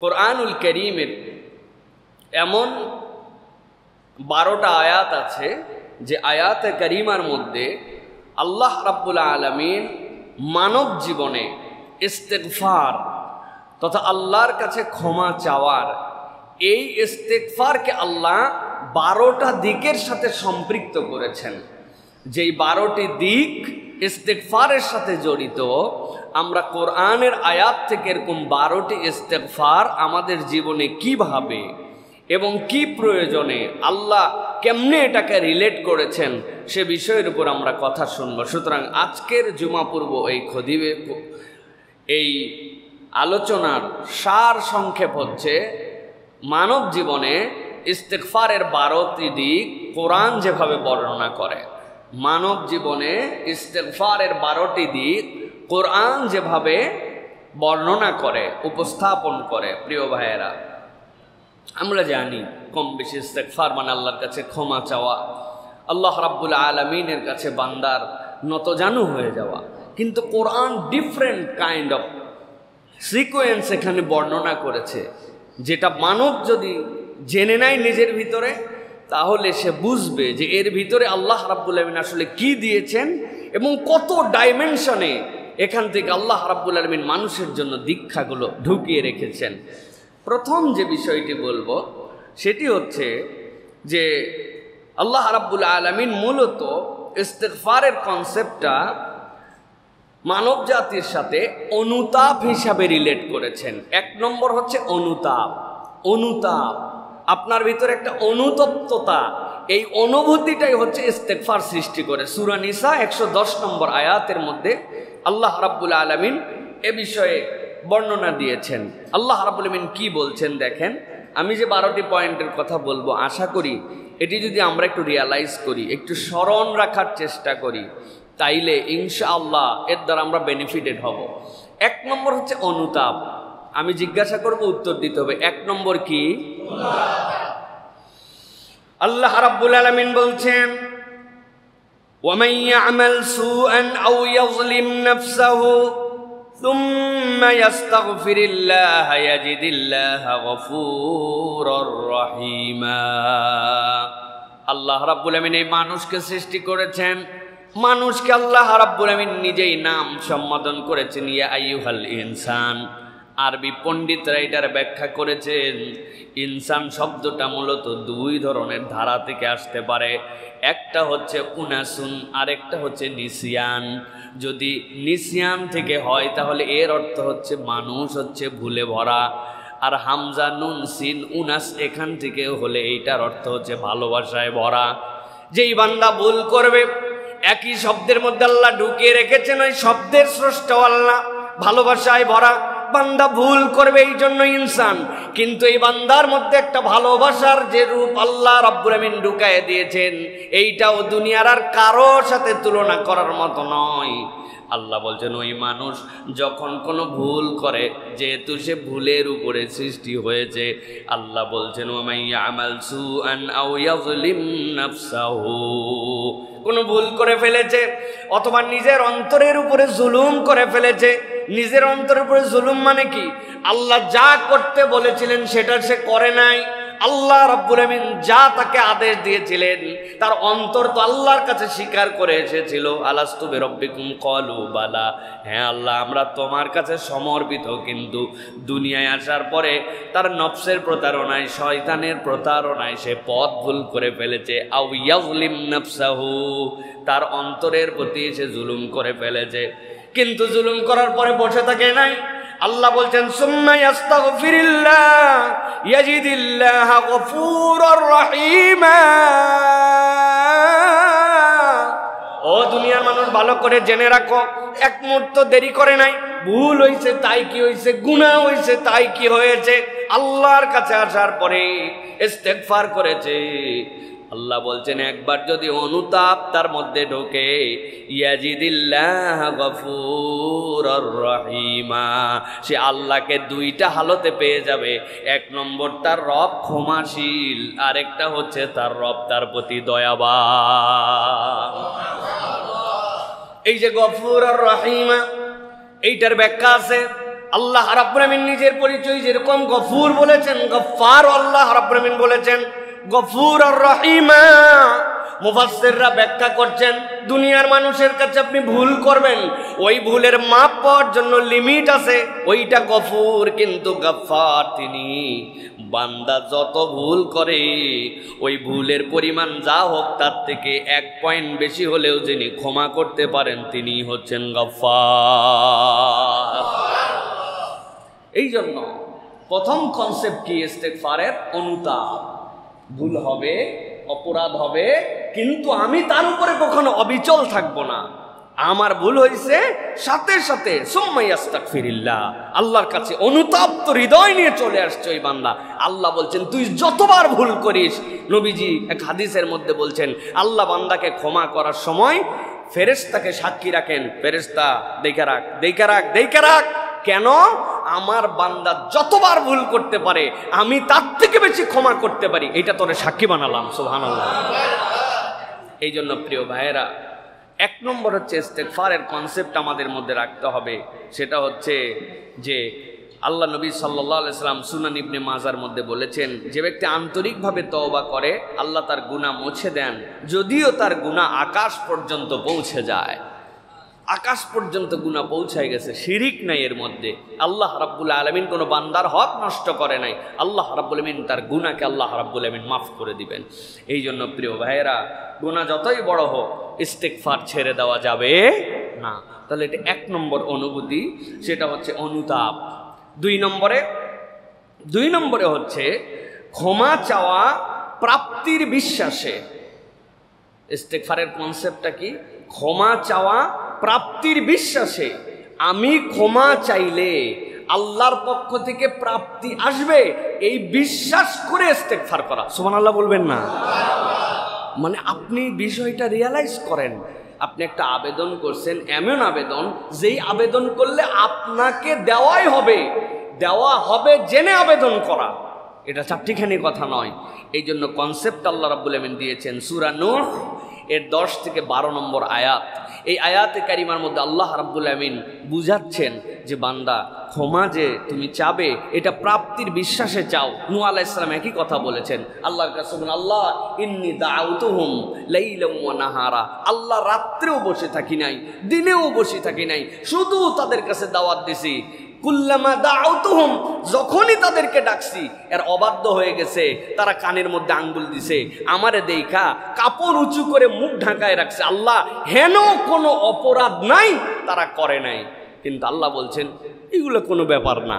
কোরআনুল কারীমের এমন 12টা আয়াত আছে যে আয়াতে কারিমার মধ্যে আল্লাহ রাব্বুল আলামিন মানব জীবনে ইস্তেগফার তথা আল্লাহর কাছে ক্ষমা চাওয়ার এই ইস্তেগফারকে আল্লাহ 12টা দিকের সাথে সম্পৃক্ত করেছেন। যেই 12টি দিক ইস্তেগফারের সাথে জড়িত, আমরা কোরআনের আয়াত থেকে এরকম 12টি ইস্তেগফার আমাদের জীবনে কিভাবে এবং কি প্রয়োজনে আল্লাহ কেমনে এটাকে রিলেট করেছেন সে বিষয়ের উপর আমরা কথা শুনবো। সুতরাং আজকের জুমা পূর্ব এই খতিবে এই আলোচনার সার সংক্ষেপ হচ্ছে মানব জীবনে ইস্তেগফারের 12টি দিক কোরআন যেভাবে বর্ণনা করে, মানব জীবনে ইস্তেগফারের 12টি দিক কোরআন যেভাবে বর্ণনা করে, উপস্থাপন করে। প্রিয় ভাইয়েরা, আমরা জানি কম বেশি ইস্তেগফার মানে আল্লাহর কাছে ক্ষমা চাওয়া, আল্লাহ রাব্বুল আলামিনের কাছে বান্দার নতজানু হয়ে যাওয়া। কিন্তু কোরআন ডিফারেন্ট কাইন্ড অফ সিকোয়েন্স এখানে বর্ণনা করেছে, যেটা মানব যদি জেনে নেয় নিজের ভিতরে তাহলে সে বুঝবে যে এর ভিতরে আল্লাহ রাব্বুল আলামিন আসলে কি দিয়েছেন এবং কত ডাইমেনশনে এখান থেকে আল্লাহ রাব্বুল আলামিন মানুষের জন্য দীক্ষাগুলো ঢুকিয়ে রেখেছেন। প্রথম যে বিষয়টি বলবো সেটি হচ্ছে যে আল্লাহ রাব্বুল আলামিন মূলত ইস্তেগফারের কনসেপ্টটা মানব জাতির সাথে অনুতাপ হিসাবে রিলেট করেছেন। 1 নম্বর হচ্ছে অনুতাপ। অনুতাপ আপনার ভিতরে একটা অনুতপ্ততা, এই অনুভূতিটাই হচ্ছে ইস্তেগফার সৃষ্টি করে। সূরা নিসা 110 নম্বর আয়াতের মধ্যে আল্লাহ রাব্বুল আলামিন এ বিষয়ে বর্ণনা দিয়েছেন। আল্লাহ রাব্বুল আলামিন কি বলছেন দেখেন। আমি যে 12টি পয়েন্টের কথা বলবো, আশা করি এটি যদি আমরা একটু রিয়ালাইজ করি, একটু স্মরণ রাখার চেষ্টা করি, তাইলে ইনশাআল্লাহ এর দ্বারা আমরা বেনিফিটেড হব। 1 নম্বর হচ্ছে অনুতাপ। আমি জিজ্ঞাসা করব, উত্তর দিতে হবে। 1 নম্বর কি? আল্লাহ রাব্বুল আলামিন বলছেন, وَمَن يَعْمَلْ سُوءًا أَوْ يَظْلِمْ نَفْسَهُ ثُمَّ يَسْتَغْفِرِ اللَّهَ يَجِدِ اللَّهَ غَفُورًا رَّحِيمًا। আল্লাহ রাব্বুল আলামিন এই মানুষকে সৃষ্টি করেছেন, মানুষকে আল্লাহ রাব্বুল আলামিন নিজেই নাম সম্বোধন করেছেন ইয়া আইয়ুহাল ইনসান। আরবি পণ্ডিতরা এটার ব্যাখ্যা করেছেন, ইনসান শব্দটা মূলত 2 ধরনের ধারা থেকে আসতে পারে। একটা হচ্ছে উনাসুন, আরেকটা হচ্ছে নিসিয়ান। যদি নিসিয়ান থেকে হয় তাহলে এর অর্থ হচ্ছে মানুষ হচ্ছে ভুলে ভরা, আর হামজা নুন সিন উনাস এখান থেকে হলে এইটার অর্থ হচ্ছে ভালোবাসায় ভরা। যেই বান্দা ভুল করবে, একই শব্দের মধ্যে আল্লাহ ঢুকিয়ে রেখেছেন ওই শব্দের স্রষ্টা আল্লাহ, ভালোবাসায় ভরা। বান্দা ভুল করবে এই জন্য ইনসান, কিন্তু এই বান্দার মধ্যে একটা ভালোবাসার যে রূপ আল্লাহ রাব্বুল আলামিন ঢুকায় দিয়েছেন, এইটাও দুনিয়ার আর কারোর সাথে তুলনা করার মতো নয়। আল্লাহ বলছেন ওই মানুষ যখন কোনো ভুল করে, যেহেতু সে ভুলের উপরে সৃষ্টি হয়েছে, আল্লাহ বলছেন ওয়ামান ইয়ামাল সুআন আও ইয়াযলিম নাফসাহু, কোনো ভুল করে ফেলেছে অথবা নিজের অন্তরের উপরে জুলুম করে ফেলেছে। নিজের অন্তরের উপরে জুলুম মানে কি? আল্লাহ যা করতে বলেছিলেন সেটা সে করে নাই। আল্লাহ রাব্বুল আলামিন যা তাকে আদেশ দিয়েছিলেন তার অন্তর তো আল্লাহর কাছে স্বীকার করে এসেছিল, আলাস্তু বিরাব্বিকুম ক্বালু বালা, হ্যাঁ আল্লাহ আমরা তোমার কাছে সমর্পিত। কিন্তু দুনিয়ায় আসার পরে তার নফসের প্রতারণায়, শয়তানের প্রতারণায় সে পথ ভুল করে ফেলেছে। আও ইয়াযলিম নাফসাহু, তার অন্তরের প্রতি সে জুলুম করে ফেলেছে। কিন্তু জুলুম করার পরে বসে থাকে নাই। আল্লাহ বলছেন সুম্মা ইয়াস্তাগফিরিল্লাহ ইয়াজিদিল্লাহ গফুরার রহিমা। ও দুনিয়ার মানুষ, ভালো করে জেনে রাখো, 1 মুহূর্ত দেরি করে নাই। ভুল হয়েছে তাই কি হয়েছে, গুনাহ হয়েছে তাই কি হয়েছে, আল্লাহর কাছে আসার পরে ইস্তেগফার করেছে। আল্লাহ বলছেন একবার যদি অনুতাপ তার মধ্যে ঢোকে, ইয়াজিদিল্লাহ গফুরার রহিমা, সে আল্লাহকে 2টা হালতে পেয়ে যাবে। 1 নম্বর তার রব ক্ষমাশীল, আরেকটা হচ্ছে তার রব তার প্রতি দয়াবান। এই যে গফুর আর রহিমা, এইটার ব্যাখ্যা আছে আল্লাহ রাব্বুল আমিন নিজের পরিচয় যেরকম গফুর বলেছেন, গফফার আল্লাহ রাব্বুল আমিন বলেছেন গফুর আর রহিমা। মুফাসসিররা ব্যাখ্যা করছেন, দুনিয়ার মানুষের কাছে আপনি ভুল করবেন, ওই ভুলের মাপ পাওয়ার জন্য লিমিট আছে, ওইটা গফুর। কিন্তু গফফার তিনি, বান্দা যত ভুল করে ওই ভুলের পরিমাণ যা হোক তার থেকে 1 পয়েন্ট বেশি হলেও যিনি ক্ষমা করতে পারেন তিনি হচ্ছেন গফফার। এই জন্য প্রথম কনসেপ্ট কি ইস্তেগফারের? অনুতাপ। ভুল হবে, অপরাধ হবে, কিন্তু আমি তার উপরে কখনো অবিচল থাকবো না। আমার ভুল হয়েছে, সাথে সাথে সুম্মাই আস্তাগফিরিল্লাহ, আল্লাহর কাছে অনুতাপ্ত হৃদয় নিয়ে চলে আসছে ওই বান্দা। আল্লাহ বলছেন তুই যতবার ভুল করিস, নবীজি এক হাদিসের মধ্যে বলছেন আল্লাহ বান্দাকে ক্ষমা করার সময় ফেরেশতাকে সাক্ষী রাখেন, ফেরেশতা দেখে রাখ, দেখে রাখ, দেখে রাখ। কেন? আমার বান্দা যতবার ভুল করতে পারে আমি তার থেকে বেশি ক্ষমা করতে পারি, এটা তোরে সাক্ষী বানালাম। সুবহানাল্লাহ। এই জন্য প্রিয় ভাইয়েরা, 1 নম্বর হচ্ছে ইস্তেগফারের কনসেপ্ট আমাদের মধ্যে রাখতে হবে। সেটা হচ্ছে যে আল্লাহ নবী সাল্লাল্লাহু আলাইহি সাল্লাম সুনান ইবনে মাজার মধ্যে বলেছেন, যে ব্যক্তি আন্তরিকভাবে তওবা করে আল্লাহ তার গুনাহ মুছে দেন, যদিও তার গুনাহ আকাশ পর্যন্ত পৌঁছে যায়। আকাশ পর্যন্ত গুনাহ পৌঁছায় গেছে, শিরিক নাই এর মধ্যে। আল্লাহ রাব্বুল আলামিন কোনো বান্দার হক নষ্ট করে নাই, আল্লাহ রাব্বুল আলামিন তার গুনাহকে আল্লাহ রাব্বুল আলামিন মাফ করে দিবেন। এই জন্য প্রিয় ভাইয়েরা, গুনাহ যতই বড় হোক ইস্তেগফার ছেড়ে দেওয়া যাবে না। তাহলে এটা 1 নম্বর অনুভূতি, সেটা হচ্ছে অনুতাপ। 2 নম্বরে হচ্ছে ক্ষমা চাওয়া প্রাপ্তির বিশ্বাসে। ইস্তেগফারের কনসেপ্টটা কি? ক্ষমা চাওয়া প্রাপ্তির বিশ্বাসে। আমি ক্ষমা চাইলে আল্লাহর পক্ষ থেকে প্রাপ্তি আসবে, এই বিশ্বাস করে ইস্তেগফার করা। সুবহানাল্লাহ বলবেন না? মানে আপনি বিষয়টা রিয়ালাইজ করেন, আপনি একটা আবেদন করছেন, এমন আবেদন যেই আবেদন করলে আপনাকে দেওয়া হবে জেনে আবেদন করা, এটা চারটিখানি কথা নয়। এই জন্য কনসেপ্ট আল্লাহ রাব্বুল আমিন দিয়েছেন সূরা নূহ এর 10 থেকে 12 নম্বর আয়াত। এই আয়াতে কারিমার মধ্যে আল্লাহ রাব্বুল আমিন বুঝাচ্ছেন যে বান্দা ক্ষমা যে তুমি চাবে এটা প্রাপ্তির বিশ্বাসে চাও। নূহ আলাইহিস সালাম একই কথা বলেছেন আল্লাহর কাছে, আল্লাহ ইন্নী দাউতুহুম লাইলাম ওয়া নাহারা, আল্লাহ রাত্রেও বসে থাকি নাই, দিনেও বসে থাকি নাই, শুধু তাদের কাছে দাওয়াত দিছি। কুল্লামা দাউতুহুম, যখনই তাদেরকে ডাকছি এর অবাধ্য হয়ে গেছে, তারা কানের মধ্যে আঙ্গুল দিছে, আমারে দেখা কাপড় উঁচু করে মুখ ঢাকায় রাখছে। আল্লাহ হেন কোনো অপরাধ নাই তারা করে নাই। কিন্তু আল্লাহ বলছেন এগুলো কোনো ব্যাপার না,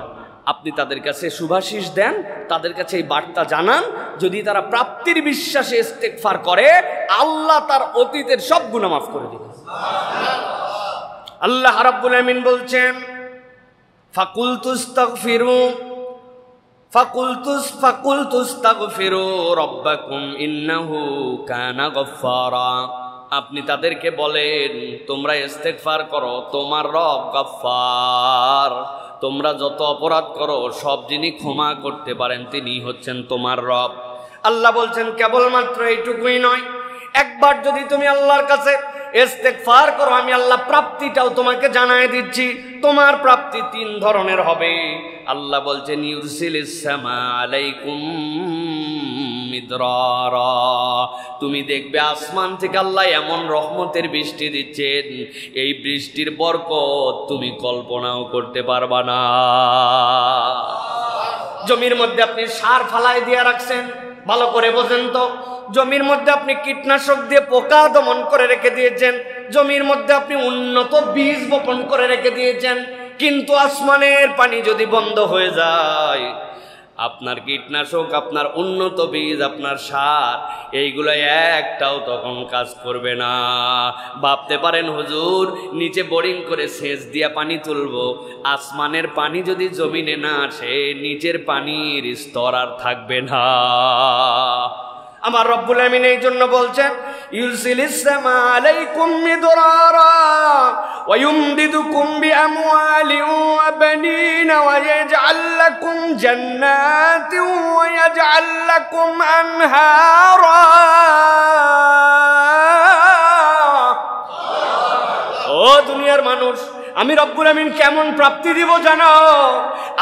আপনি তাদের কাছে সুভাষিস দেন, তাদের কাছে এই বার্তা জানান, যদি তারা প্রাপ্তির বিশ্বাসে ইস্তেগফার করে আল্লাহ তার অতীতের সব গুনাহ মাফ করে দিবেন। আল্লাহ রাব্বুল আমিন বলছেন ফাকুলতু আস্তাগফিরু রাব্বাকুম ইন্নাহু কানা গফফারা। আপনি তাদেরকে বলেন তোমরা ইস্তেগফার করো, তোমার রব গফফার। তোমরা যত অপরাধ করো সব যিনি ক্ষমা করতে পারেন তিনি হচ্ছেন তোমার রব। আল্লাহ বলছেন কেবলমাত্র এইটুকুই নয়, একবার যদি তুমি আল্লাহর কাছে ইস্তেগফার করো আমি আল্লাহ প্রাপ্তিটাও তোমাকে জানায় দিচ্ছি। তোমার প্রাপ্তি 3 ধরনের হবে। আল্লাহ বলছেন ইউরসিলিস সামা আলাইকুম মিদরারা, তুমি দেখবে আসমান থেকে আল্লাহ এমন রহমতের বৃষ্টি দিচ্ছেন, এই বৃষ্টির বরকত তুমি কল্পনাও করতে পারবা না। জমির মধ্যে আপনি সার ফালায় দিয়ে রাখছেন, ভালো করে বোঝেন তো। জমির মধ্যে আপনি কীটনাশক দিয়ে পোকা দমন করে রেখে দিয়েছেন, জমির মধ্যে আপনি উন্নত বীজ বপন করে রেখে দিয়েছেন, কিন্তু আসমানের পানি যদি বন্ধ হয়ে যায়, আপনার কীটনাশক, আপনার উন্নত বীজ, আপনার সার, এইগুলো একটাও তখন কাজ করবে না। ভাবতে পারেন হুজুর নিচে বোরিং করে সেচ দিয়ে পানি তুলবো, আসমানের পানি যদি জমিনে না আসে নিচের পানির স্তর আর থাকবে না। আমার রব্বুল আমিন এই জন্য বলছেন ইউরসিলিস সামা আলাইকুম মিদরারা ওয়া ইউমদিদুকুম বিআমওয়ালিন ওয়া বানিনা ওয়া ইয়াজআল লাকুম জান্নাতিন ওয়া ইয়াজআল লাকুম আনহারা। ও দুনিয়ার মানুষ, আমি রব্বুল আমিন কেমন প্রাপ্তি দিব জানো?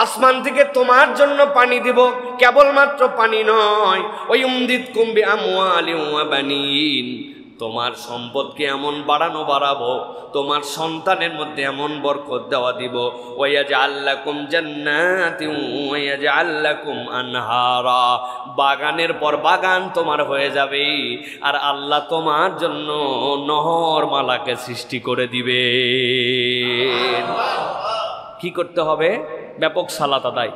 আসমান থেকে তোমার জন্য পানি দিব, কেবলমাত্র পানি নয়, ওই উমদিদকুম বিআমওয়ালিন ওয়া বানিন, তোমার সম্পদকে এমন বাড়াবো, তোমার সন্তানের মধ্যে এমন বরকত দেওয়া দিব, ওয়ায়াজআল লাকুম জান্নাতিন ওয়ায়াজআল লাকুম আনহারা, বাগানের পর বাগান তোমার হয়ে যাবে, আর আল্লাহ তোমার জন্য নহরমালাকে সৃষ্টি করে দিবে। কি করতে হবে? ব্যাপক সালাত আদায়,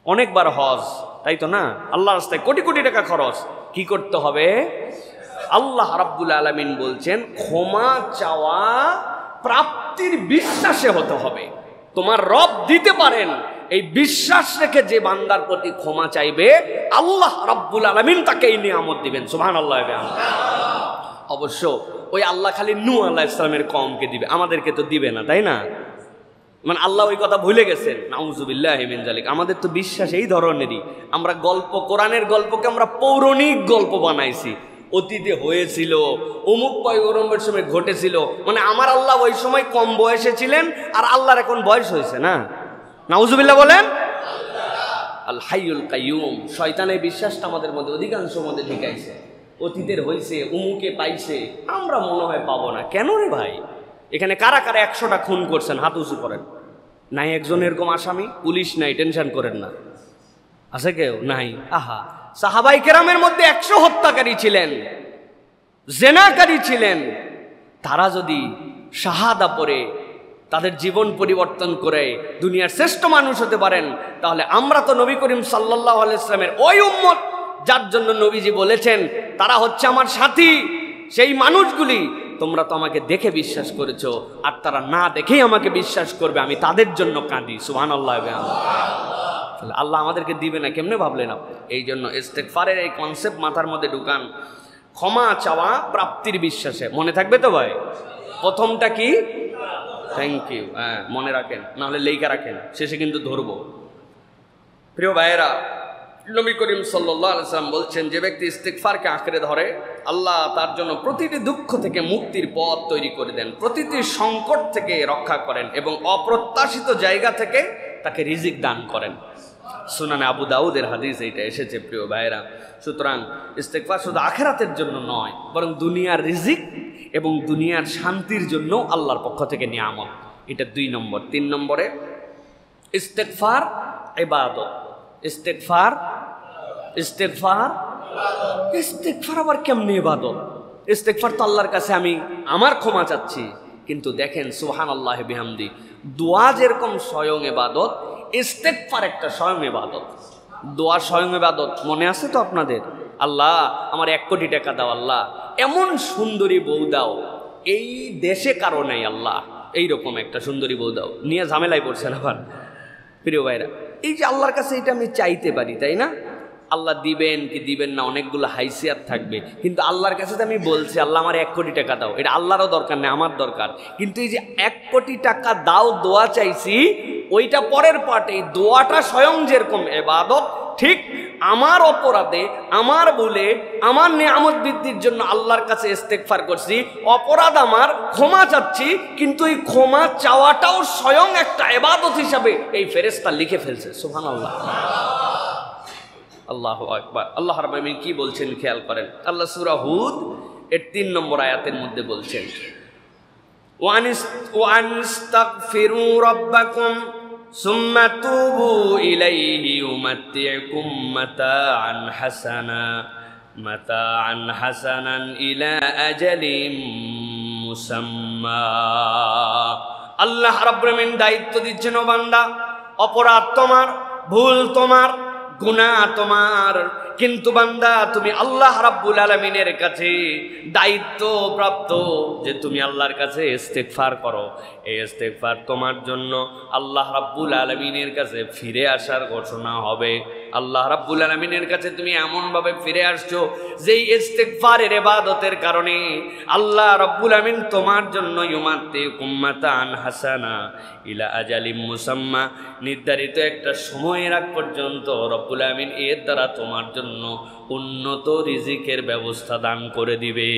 অনেকবার হজ, তাই তো না? আল্লাহর রাস্তায় কোটি কোটি টাকা খরচ। কি করতে হবে? আল্লাহ রাব্বুল আলামিন বলছেন ক্ষমা চাওয়া প্রাপ্তির বিশ্বাসে হতে হবে। তোমার রব দিতে পারেন, এই বিশ্বাস রেখে যে বান্দার প্রতি ক্ষমা চাইবে আল্লাহ রাব্বুল আলামিন তাকে এই নিয়ামত দিবেন। সুবহানাল্লাহ। অবশ্য ওই আল্লাহ খালি নূহ আলাইহিস সালামের কওমকে দিবে, আমাদেরকে তো দিবে না, তাই না? মানে আল্লাহ ওই কথা ভুলে গেছেন, নাউযুবিল্লাহি মিন যালিক। আমাদের তো বিশ্বাস এই ধরনেরই, আমরা গল্প, কোরআনের গল্পকে আমরা পৌরাণিক গল্প বানাইছি, অতীতে হয়েছিল, অমুক পয়গম্বরের সময় ঘটেছিল। মানে আমার আল্লাহ ওই সময় কম বয়সে ছিলেন, আর আল্লাহর এখন বয়স হয়েছে না। নাউযুবিল্লাহ বলেন। আল হাইয়ুল কাইয়ুম। শয়তানের বিশ্বাসটা আমাদের মধ্যে অধিকাংশ মধ্যে ঢুকাইছে, অতীতের হয়েছে, অমুকে পাইছে, আমরা মনে হয় পাবো না। কেন রে ভাই? এখানে কারা কারা 100টা খুন করছেন? হাত উঁচু করেন। নাই একজন এরকম আসামি? পুলিশ নাই, টেনশন করেন না। আছে কেউ? নাই। আহা, সাহাবাই কেরামের মধ্যে 100 হত্যাকারী ছিলেন, জেনাকারী ছিলেন। তারা যদি শাহাদা পড়ে তাদের জীবন পরিবর্তন করে দুনিয়ার শ্রেষ্ঠ মানুষ হতে পারেন, তাহলে আমরা তো নবী করিম সাল্লাল্লাহু আলাইহি ওয়াসাল্লামের ওই উম্মত যার জন্য নবীজি বলেছেন তারা হচ্ছে আমার সাথী, সেই মানুষগুলি তোমরা তো আমাকে দেখে বিশ্বাস করেছো, আর তারা না দেখেই আমাকে বিশ্বাস করবে, আমি তাদের জন্য কাঁদি। সুবহানাল্লাহ। আল্লাহ আমাদেরকে দিবে না কেমনে ভাবলেন? এই জন্য ইস্তেগফারের এই কনসেপ্ট মাথার মধ্যে ঢুকান। ক্ষমা চাওয়া প্রাপ্তির বিশ্বাসে। মনে থাকবে তো ভাই? প্রথমটা কি? Thank you. হ্যাঁ, মনে রাখেন, নাহলে লেখা রাখেন, শেষে কিন্তু ধরবো। প্রিয় ভাইয়েরা, নবী করিম সাল্লাল্লাহু আলাইহি ওয়াসাল্লাম বলছেন, যে ব্যক্তি ইস্তেগফারকে আঁকড়ে ধরে আল্লাহ তার জন্য প্রতিটি দুঃখ থেকে মুক্তির পথ তৈরি করে দেন, প্রতিটি সংকট থেকে রক্ষা করেন এবং অপ্রত্যাশিত জায়গা থেকে তাকে রিজিক দান করেন। সুনানে আবু দাউদের হাদিস এইটা এসেছে প্রিয় ভাইয়েরা। সুতরাং ইস্তেগফার শুধু আখিরাতের জন্য নয়, বরং দুনিয়ার রিজিক এবং দুনিয়ার শান্তির জন্য আল্লাহর পক্ষ থেকে নিয়ামত। এটা 2 নম্বর। 3 নম্বরে ইস্তেগফার ইবাদত। ইস্তেগফার আবার কেমনে ইবাদত? ইস্তেগফার তো আল্লাহর কাছে আমি আমার ক্ষমা চাচ্ছি, কিন্তু দেখেন সুবহানাল্লাহ বিহামদি, দোয়া যেরকম স্বয়ং ইবাদত, ইস্তেগফার একটা স্বয়ং ইবাদত। দোয়া স্বয়ং ইবাদত। মনে আছে তো আপনাদের? আল্লাহ আমার 1 কোটি টাকা দাও, আল্লাহ এমন সুন্দরী বউ দাও, এই দেশে কারো নাই, আল্লাহ এইরকম একটা সুন্দরী বউ দাও, নিয়ে ঝামেলায় পড়ছেন আবার। প্রিয় ভাইরা, এই যে আল্লাহর কাছে এটা আমি চাইতে পারি, তাই না? আল্লাহ দিবেন কি দিবেন না অনেকগুলো হাইসিয়াত থাকবে, কিন্তু আল্লাহর কাছে তো আমি বলছি আল্লাহ আমার 1 কোটি টাকা দাও, এটা আল্লাহরও দরকার নেই, আমার দরকার। কিন্তু এই যে 1 কোটি টাকা দাও দোয়া চাইছি, ওইটা পরের পার্ট। এই দোয়াটা স্বয়ং যেরকম ইবাদত, ঠিক আমার অপরাধে, আমার ভুলে, আমার নিয়ামত বৃদ্ধির জন্য আল্লাহর কাছে ইস্তেগফার করছি, অপরাধ আমার, ক্ষমা চাচ্ছি, কিন্তু এই ক্ষমা চাওয়াটাও স্বয়ং একটা ইবাদত হিসাবে এই ফেরেশতা লিখে ফেলছে। সুবহানাল্লাহ। আল্লাহু আকবার। আল্লাহ রাব্বুল আলামিন কি বলছেন খেয়াল করেন। আল্লাহ সূরা হুদ এর 3 নম্বর আয়াতের মধ্যে বলছেন, ওয়ানিস্তাগফিরু রাব্বাকুম সুম্মা তুবু ইলাইহি ইউমাত্তিউকুম মাতাআন হাসানান ইলা আজালিম মুসাম্মা। আল্লাহ রাব্বুল আলামিন দায়িত্ব দিচ্ছেন, ও বান্দা, অপরাধ তোমার, ভুল তোমার, গুনাহ তোমার, কিন্তু বান্দা তুমি আল্লাহ রাব্বুল আলামিনের কাছে দায়িত্ব প্রাপ্ত যে তুমি আল্লাহর কাছে ইস্তেগফার করো। এই ইস্তেগফার তোমার জন্য আল্লাহ রাব্বুল আলামিনের কাছে ফিরে আসার ঘোষণা হবে। আল্লাহ রাব্বুল আলামিনের কাছে তুমি এমনভাবে ফিরে আসছো যেই ইস্তিগফারের ইবাদতের কারণে আল্লাহ রাব্বুল আমিন তোমার জন্য ইউমাতিকুম মাতান হাসানা ইলা আজালিম মুসাম্মা, নির্ধারিত একটা সময়ের আগ পর্যন্ত রব্বুল আমিন এর দ্বারা তোমার জন্য উন্নত রিজিকের ব্যবস্থা দান করে দিবে।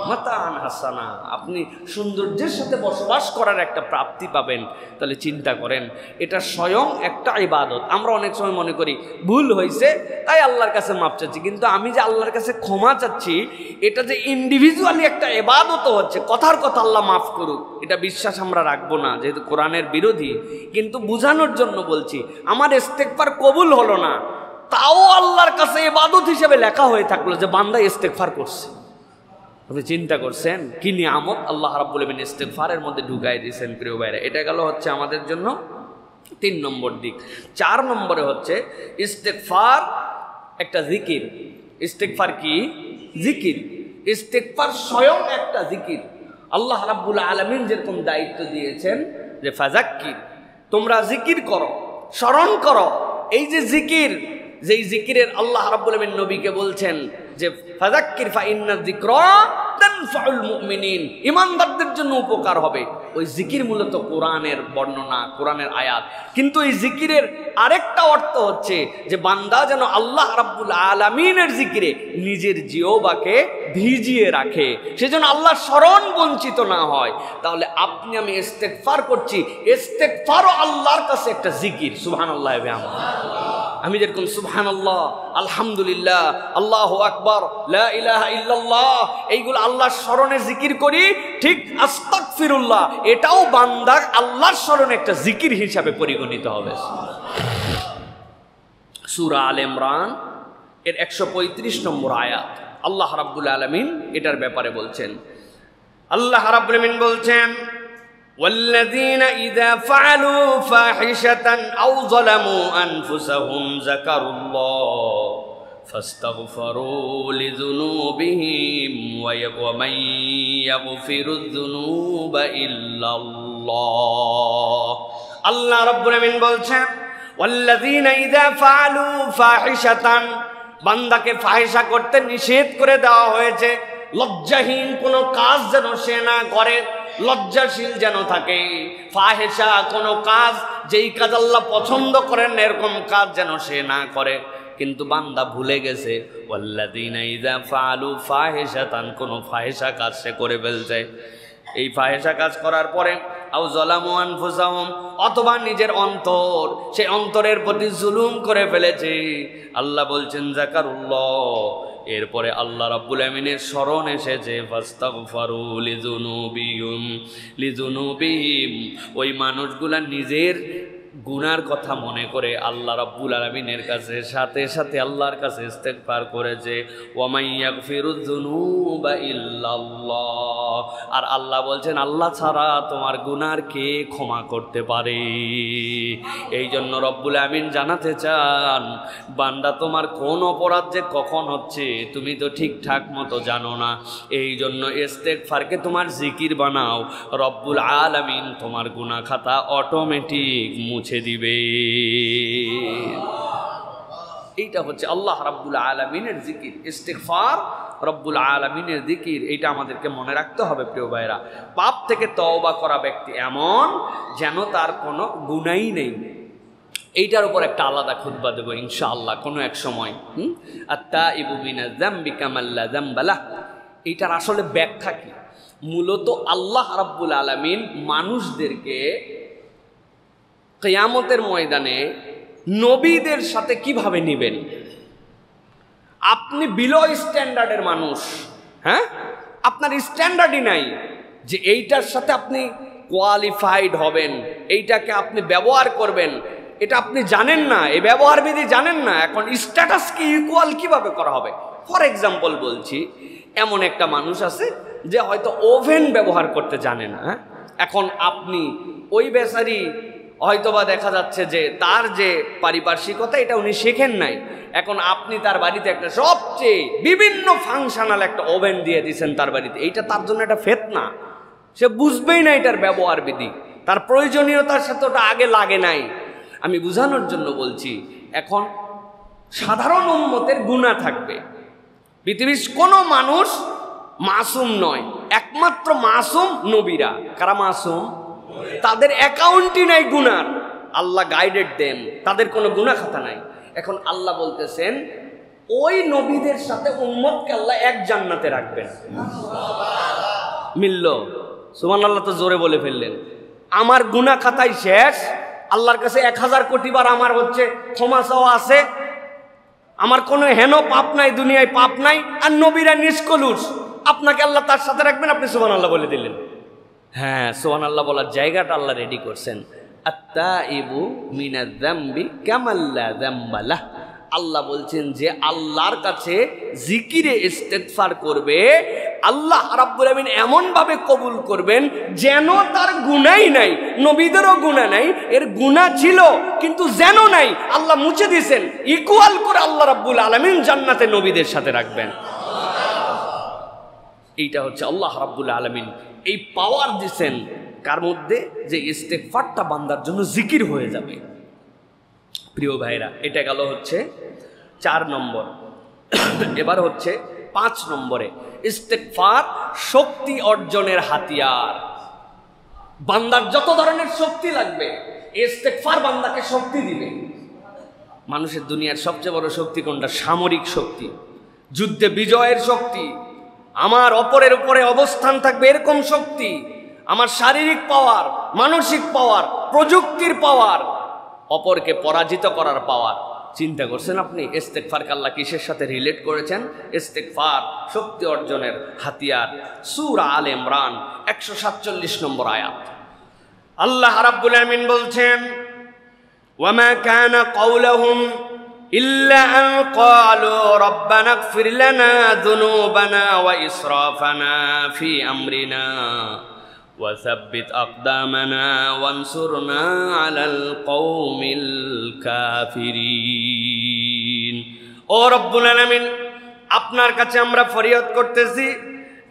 মাতান হাসানা, আপনি সৌন্দর্যের সাথে বসবাস করার একটা প্রাপ্তি পাবেন। তাহলে চিন্তা করেন, এটা স্বয়ং একটা ইবাদত। আমরা অনেক সময় মনে করি ভুল হয়েছে তাই আল্লাহর কাছে মাপ চাচ্ছি, কিন্তু আমি যে আল্লাহর কাছে ক্ষমা চাচ্ছি এটা যে ইন্ডিভিজুয়ালি একটা ইবাদত হচ্ছে। কথার কথা আল্লাহ মাফ করুক এটা বিশ্বাস আমরা রাখবো না, যেহেতু কোরআনের বিরোধী, কিন্তু বুঝানোর জন্য বলছি। আমার ইস্তেগফার কবুল হলো না, তাও আল্লাহর কাছে ইবাদত হিসেবে লেখা হয়ে থাকলো যে বান্দা ইস্তেগফার করছে। আপনি চিন্তা করছেন কি নিয়ামত আল্লাহ রাব্বুল আমিন ইস্তেগফারের মধ্যে ঢুকাই দিয়েছেন। প্রিয় ভাইরা, এটা গেল হচ্ছে আমাদের জন্য 3 নম্বর দিক। 4 নম্বরে হচ্ছে ইস্তেগফার একটা জিকির। ইস্তেগফার কি? জিকির। ইস্তেগফার স্বয়ং একটা জিকির। আল্লাহ রাব্বুল আলামিন যেরকম দায়িত্ব দিয়েছেন যে ফাযাক্কির, তোমরা জিকির করো, স্মরণ করো। এই যে জিকির, যেই জিকিরের আল্লাহ রাব্বুল আমিন নবীকে বলছেন যে ফাযাক্কির ফাইন্না যিকরা তানফাউল মুমিনিন, ঈমানদারদের জন্য উপকার হবে। ওই জিকির মূলত কোরআনের বর্ণনা, কোরআনের আয়াত। কিন্তু এই জিকিরের আরেকটা অর্থ হচ্ছে যে বান্দা যেন আল্লাহ রাব্বুল আলামিনের জিকিরে নিজের জিহ্বাকে ভিজিয়ে রাখে, সেজন্য আল্লাহর স্মরণ বঞ্চিত না হয়। তাহলে আপনি আমি ইস্তেগফার করছি, ইস্তেগফারও আল্লাহর কাছে একটা জিকির। সুবহানাল্লাহ। আমি যেরকম সুবহানাল্লাহ, আলহামদুলিল্লাহ, আল্লাহু আকবার, লা ইলাহা ইল্লাল্লাহ এইগুলো আল্লাহর স্মরণে জিকির করি, ঠিক আস্তাগফিরুল্লাহ এটাও বান্দার আল্লাহর স্মরণে একটা জিকির হিসাবে পরিগণিত হবে। সূরা আলে ইমরান এর 135 নম্বর আয়াত আল্লাহ রাব্বুল আলামিন এটার ব্যাপারে বলছেন। আল্লাহ রাব্বুল আলামিন বলছেন والذين إذا فعلوا فاحشة أو ظلموا أنفسهم ذكروا الله فاستغفروا لذنوبهم ومن يغفر الذنوب إلا الله। আল্লাহ রাব্বুল আমিন বলছেন والذين إذا فعلوا فاحشة, বান্দাকে ফাহিশা করতে নিষেধ করে দেওয়া হয়েছে। লজ্জাহীন কোনো কাজ যেন সে না করে, লজ্জাশীল যেন থাকে। ফাহিশা কোনো কাজ, যেই কাজ আল্লাহ পছন্দ করেন এরকম কাজ যেন সে না করে। কিন্তু বান্দা ভুলে গেছে ওয়াল্লাযীনা ইযা ফাআলু ফাহিশাতান, কোনো ফাহিশা কাজ সে করে ফেলছে। এই ফাহিশা কাজ করার পরে আও যালামু আনফুসাহুম, অথবা নিজের অন্তর, সেই অন্তরের প্রতি জুলুম করে ফেলেছে। আল্লাহ বলছেন যাকারুল্লাহ, এরপরে আল্লাহ রাব্বুল আমিনের স্মরণ এসেছে ফাস্তাগফারু লিযুনুবিহিম, ওই মানুষগুলা নিজের গুনার কথা মনে করে আল্লাহ রাব্বুল আলামিনের কাছে সাথে সাথে আল্লাহর কাছে ইস্তেগফার করেছে। ওয়া ইয়াগফিরুয যুনুবা ইল্লাল্লাহ, আর আল্লাহ বলছেন আল্লাহ ছাড়া তোমার গুনার কে ক্ষমা করতে পারে। এই জন্য রব্বুল আমিন জানাতে চান বান্দা তোমার কোন অপরাধ যে কখন হচ্ছে তুমি তো ঠিকঠাক মতো জানো না। এই জন্য ইস্তেগফারকে তোমার জিকির বানাও, রব্বুল আলামিন তোমার গুনাহ খাতা অটোমেটিক মুছে দিবে। এইটা হচ্ছে আল্লাহ রাব্বুল আলামিনের জিকির, ইস্তিগফার রব্বুল আলামিনের জিকির। এইটা আমাদেরকে মনে রাখতে হবে প্রিয় ভাইরা। পাপ থেকে তওবা করা ব্যক্তি এমন যেন তার কোনো গুনাহই নেই। এইটার উপর একটা আলাদা খুতবা দেব ইনশাআল্লাহ কোনো এক সময়। আত-তাইবু মিনাজ যামবি কামাল্লা যামবা লাহ, এইটার আসলে ব্যাখ্যা কি? মূলত আল্লাহ রাব্বুল আলামিন মানুষদেরকে কিয়ামতের ময়দানে নবীদের সাথে কিভাবে নেবেন। আপনি বিলো স্ট্যান্ডার্ডের মানুষ, হ্যাঁ, আপনার স্ট্যান্ডার্ডই নাই যে এইটার সাথে আপনি কোয়ালিফাইড হবেন, এইটাকে আপনি ব্যবহার করবেন, এটা আপনি জানেন না, এই ব্যবহার বিধি জানেন না। এখন স্ট্যাটাসকে ইকুয়াল কিভাবে করা হবে? ফর এক্সাম্পল বলছি, এমন একটা মানুষ আছে যে হয়তো ওভেন ব্যবহার করতে জানে না। এখন আপনি ওই বেচারি হয়তোবা দেখা যাচ্ছে যে তার যে পারিপার্শ্বিকতা এটা উনি শেখেন নাই। এখন আপনি তার বাড়িতে একটা সবচেয়ে বিভিন্ন ফাংশনাল একটা ওভেন দিয়ে দিয়েছেন তার বাড়িতে, এইটা তার জন্য একটা ফিতনা। সে বুঝবেই না এটার ব্যবহার বিধি, তার প্রয়োজনীয়তার সাথে ওটা আগে লাগে নাই। আমি বুঝানোর জন্য বলছি, এখন সাধারণ উম্মতের গুনাহ থাকবে। পৃথিবীর কোনো মানুষ মাসুম নয়, একমাত্র মাসুম নবীরা। কারা মাসুম? তাদের অ্যাকাউন্টই নাই গুনার, আল্লাহ গাইডেড দেন, তাদের কোনো গুনাহ খাতা নাই। এখন আল্লাহ বলতেছেন ওই নবীদের সাথে উম্মতকে আল্লাহ এক জান্নাতে রাখবেন। মিলল? সুবহানাল্লাহ তো জোরে বলে ফেললেন। আমার গুনাহ খাতাই শেষ, আল্লাহর কাছে 1000 কোটি বার আমার হচ্ছে ক্ষমা চাওয়া আছে, আমার কোনো হেন পাপ নাই, দুনিয়ায় পাপ নাই, আর নবীরা নিষ্কলুষ, আপনাকে আল্লাহ তার সাথে রাখবেন। আপনি সুবহানাল্লাহ বলে দিলেন। হ্যাঁ, সুবহানাল্লাহ বলার জায়গাটা আল্লাহ রেডি করছেন। আত্তাইবু মিনাজ যামবি কামাল্লা যামবালাহ। আল্লাহ বলছেন যে আল্লাহর কাছে জিকিরে ইস্তেগফার করবে, আল্লাহ রাব্বুল আমিন এমন ভাবে কবুল করবেন যেন তার গুনাহই নাই। নবীদেরও গুনাহ নাই, এর গুনাহ ছিল কিন্তু যেন নাই, আল্লাহ মুছে দিয়েছেন। ইকুয়াল করে আল্লাহ রাব্বুল আলামিন জান্নাতে নবীদের সাথে রাখবেন। এইটা হচ্ছে আল্লাহ রাব্বুল আলামিন এই পাওয়ার দিয়েছেন কার মধ্যে, যে ইস্তেগফারটা বান্দার জন্য জিকির হয়ে যাবে। প্রিয় ভাইরা, এটা গেল হচ্ছে 4 নম্বর। এবার হচ্ছে 5 নম্বরে, ইস্তেগফার শক্তি অর্জনের হাতিয়ার। বান্দার যত ধরনের শক্তি লাগবে, ইস্তেগফার বান্দাকে শক্তি দিবে। মানুষের দুনিয়ার সবচেয়ে বড় শক্তি কোনটা? সামরিক শক্তি, যুদ্ধে বিজয়ের শক্তি, আমার অপরের উপরে অবস্থান থাকবে এরকম শক্তি, আমার শারীরিক পাওয়ার, মানসিক পাওয়ার, প্রযুক্তির পাওয়ার, অপরকে পরাজিত করার পাওয়ার। চিন্তা করছেন আপনি ইস্তেগফারকে আল্লাহ কিসের সাথে রিলেট করেছেন? ইস্তেগফার শক্তি অর্জনের হাতিয়ার। সূরা আলে ইমরান 147 নম্বর আয়াত। আল্লাহ রাব্বুল আমিন বলছেন, ওয়ামা কানা কাওলুহুম ইল্লা আন ক্বালু রাব্বানা ইগফির লানা যুনুবানা ওয়া ইসরাফানা ফি আমরিনা وثبت أقدامنا وانصرنا على القوم الكافرين। ও রব্বুল আলামিন, আপনার কাছে আমরা ফরিয়াদ করতেছি,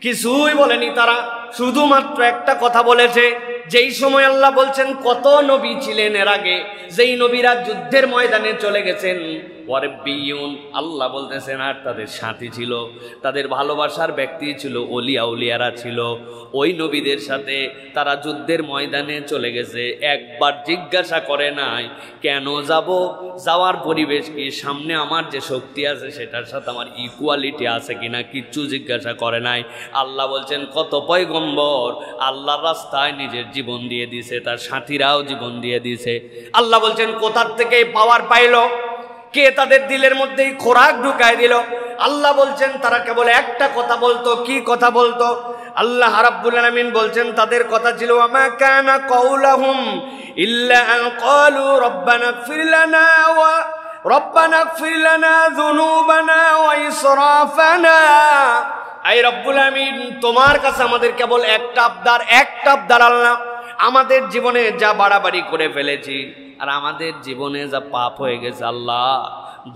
কিছুই বলেনি তারা, শুধুমাত্র একটা কথা বলেছে। যেই সময় আল্লাহ বলছেন কত নবী ছিলেন এর আগে, যেই নবীরা যুদ্ধের ময়দানে চলে গেছেন, ওয়ারাব্বিয়ুন, আল্লাহ বলতেছেন আর তাদের সাথী ছিল, তাদের ভালোবাসার ব্যক্তি ছিল, ওলিয়া উলিয়ারা ছিল। ওই নবীদের সাথে তারা যুদ্ধের ময়দানে চলে গেছে, একবার জিজ্ঞাসা করে নাই কেন যাব, যাওয়ার পরিবেশ কি, সামনে আমার যে শক্তি আছে সেটার সাথে আমার ইকুয়ালিটি আছে কিনা, কিচ্ছু জিজ্ঞাসা করে নাই। আল্লাহ বলছেন কত পয়গম্বর আল্লাহর রাস্তায় নিজের জীবন দিয়ে দিয়েছে, তার সাথীরাও জীবন দিয়ে দিয়েছে। আল্লাহ বলছেন কোথার থেকে এই পাওয়ার পাইলো, কে তাদের দিলের মধ্যে খোরাক ঢুকায় দিল? আল্লাহ বলছেন তারা কেবল একটা কথা বলতো। কি কথা বলতো? আল্লাহ রাব্বুল আলামিন বলছেন তাদের কথা ছিল, ওয়ামা কানা কাওলুহুম ইল্লা আন ক্বালু রাব্বানা ইগফির লানা যুনুবানা ওয়া ইসরাফানা। আই রব্বুল আমিন, তোমার কাছে আমাদের কেবল একটা আবদার আল্লাহ, আমাদের জীবনে যা বাড়াবাড়ি করে ফেলেছি আর আমাদের জীবনে যা পাপ হয়ে গেছে, আল্লাহ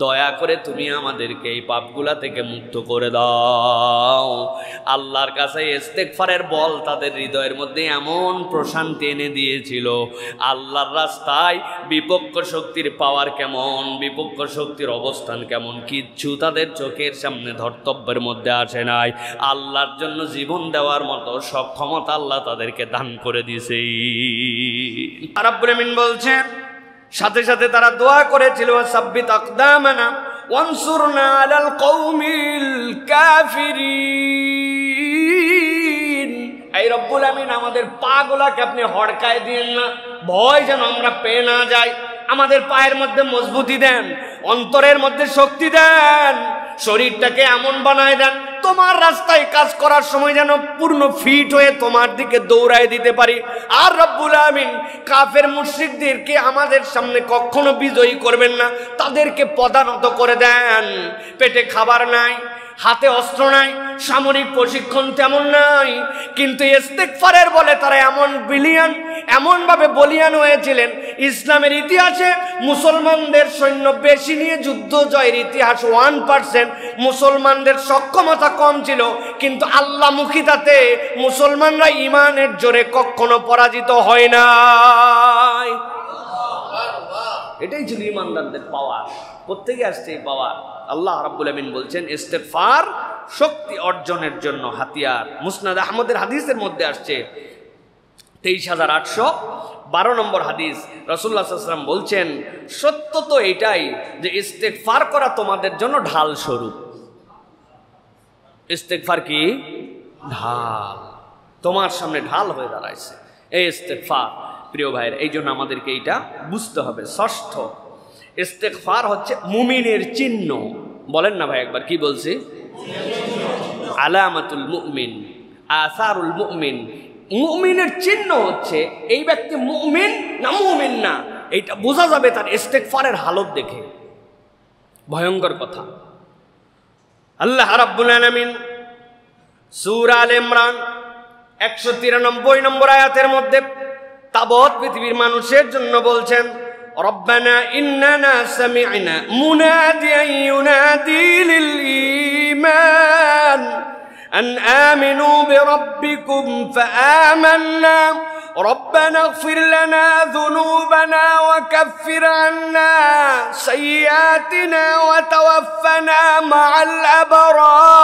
দয়া করে তুমি আমাদেরকে এই পাপগুলা থেকে মুক্ত করে দাও। আল্লাহর কাছে ইস্তেগফারের বল তাদের হৃদয়ের মধ্যে এমন প্রশান্তি এনে দিয়েছিল, আল্লাহর রাস্তায় বিপক্ষ শক্তির পাওয়ার কেমন, বিপক্ষ শক্তির অবস্থান কেমন, কিচ্ছু তাদের চোখের সামনে ধর্তব্যের মধ্যে আসে নাই। আল্লাহর জন্য জীবন দেওয়ার মতো সক্ষমতা আল্লাহ তাদেরকে দান করে দিয়েছে। রাব্বুল আমিন বলছেন সাথে সাথে তারা দোয়া করেছিল, সাব্বিত আকদামানা ওয়ানসুরনা আলাল কওমিল কাফিরিন। এই রব্বুল আমিন আমাদের পাগুলাকে আপনি হড়কায় দিয়েন না, ভয় যেন আমরা পেয়ে না যাই। আমাদের পায়ের মধ্যে মজবুতি দেন, অন্তরের মধ্যে শক্তি দেন, শরীরটাকে এমন বানায় দেন তোমার রাস্তায় কাজ করার সময় যেন পূর্ণ ফিট হয়ে তোমার দিকে দৌড়ায় দিতে পারি। আর রব্বুল আমিন কাফের মুশরিকদেরকে আমাদের সামনে কখনো বিজয়ী করবেন না, তাদেরকে পদানত করে দেন। পেটে খাবার নাই, হাতে অস্ত্র নাই, সামরিক প্রশিক্ষণ তেমন নাই, কিন্তু ইস্তেগফারের বলে তারা এমনভাবে বলিয়ান হয়েছিলেন। ইসলামের ইতিহাসে মুসলমানদের সৈন্য বেশি নিয়ে যুদ্ধ জয়ের ইতিহাস 1%, মুসলমানদের সক্ষমতা কম ছিল, কিন্তু আল্লাহমুখিতাতে মুসলমানরা ইমানের জোরে কখনো পরাজিত হয় নাই। এটাই ছিল ইমানদারদের পাওয়ার। প্রত্যেকে আসছে এই পাওয়ার। আল্লাহ রাব্বুল আমিন বলছেন ইস্তেগফার শক্তি অর্জনের জন্য হাতিয়ার। মুসনাদ আহমদের হাদিসের মধ্যে আসছে 23,812 নম্বর হাদিস, রাসূলুল্লাহ সাল্লাল্লাহু আলাইহি ওয়াসাল্লাম বলছেন সত্য তো এটাই যে ইস্তেগফার করা তোমাদের জন্য ঢাল স্বরূপ। ইস্তেগফার কি? ঢাল, তোমার সামনে ঢাল হয়ে দাঁড়াইছে এই ইস্তেগফার। প্রিয় ভাইয়ের, এই জন্য আমাদেরকে এইটা বুঝতে হবে। ষষ্ঠ, ইস্তেগফার হচ্ছে মুমিনের চিহ্ন। বলেন না ভাই একবার, কি বলছি? আলামাতুল মুমিন, আসারুল মুমিন। মুমিনের চিহ্ন হচ্ছে এই ব্যক্তি মুমিন না মুমিন না, এইটা বোঝা যাবে তার ইস্তেগফারের হালত দেখে। ভয়ঙ্কর কথা। আল্লাহ রাব্বুল আলামিন সূরা আলে ইমরান 193 নম্বর আয়াতের মধ্যে তাবৎ পৃথিবীর মানুষের জন্য বলছেন রব্বানা ইন্নানা সামি'না মুনাদিয়ান ইউনাদি লিল ঈমান আন আমিনু বিরাব্বিকুম ফাআমান্না ربنا اغفر لنا ذنوبنا وكفر عنا سيئاتنا وتوفنا مع الأبرار।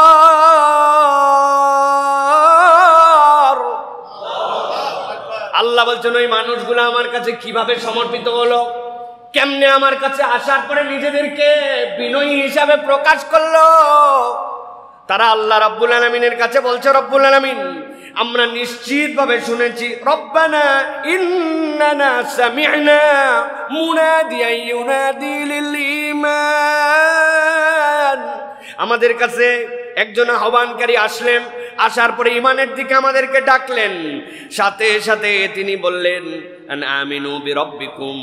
আল্লাহ বলছেন ওই মানুষগুলো আমার কাছে কিভাবে সমর্পিত হলো, কেমনে আমার কাছে আসার পরে নিজেদেরকে বিনয়ী হিসাবে প্রকাশ করলো। তারা আল্লাহ রাব্বুল আলামিনের কাছে বলছে রব্বুল আলামিন আমরা নিশ্চিতভাবে শুনেছি রব্বানা ইন্নানা সামি'না মুনাদিয়ান ইউনাদি লিল ঈমান। আমাদের কাছে একজন আহ্বানকারী আসলেন, আসার পরে ঈমানের দিকে আমাদেরকে ডাকলেন, সাথে সাথে তিনি বললেন আন আমিনু বিরাব্বিকুম,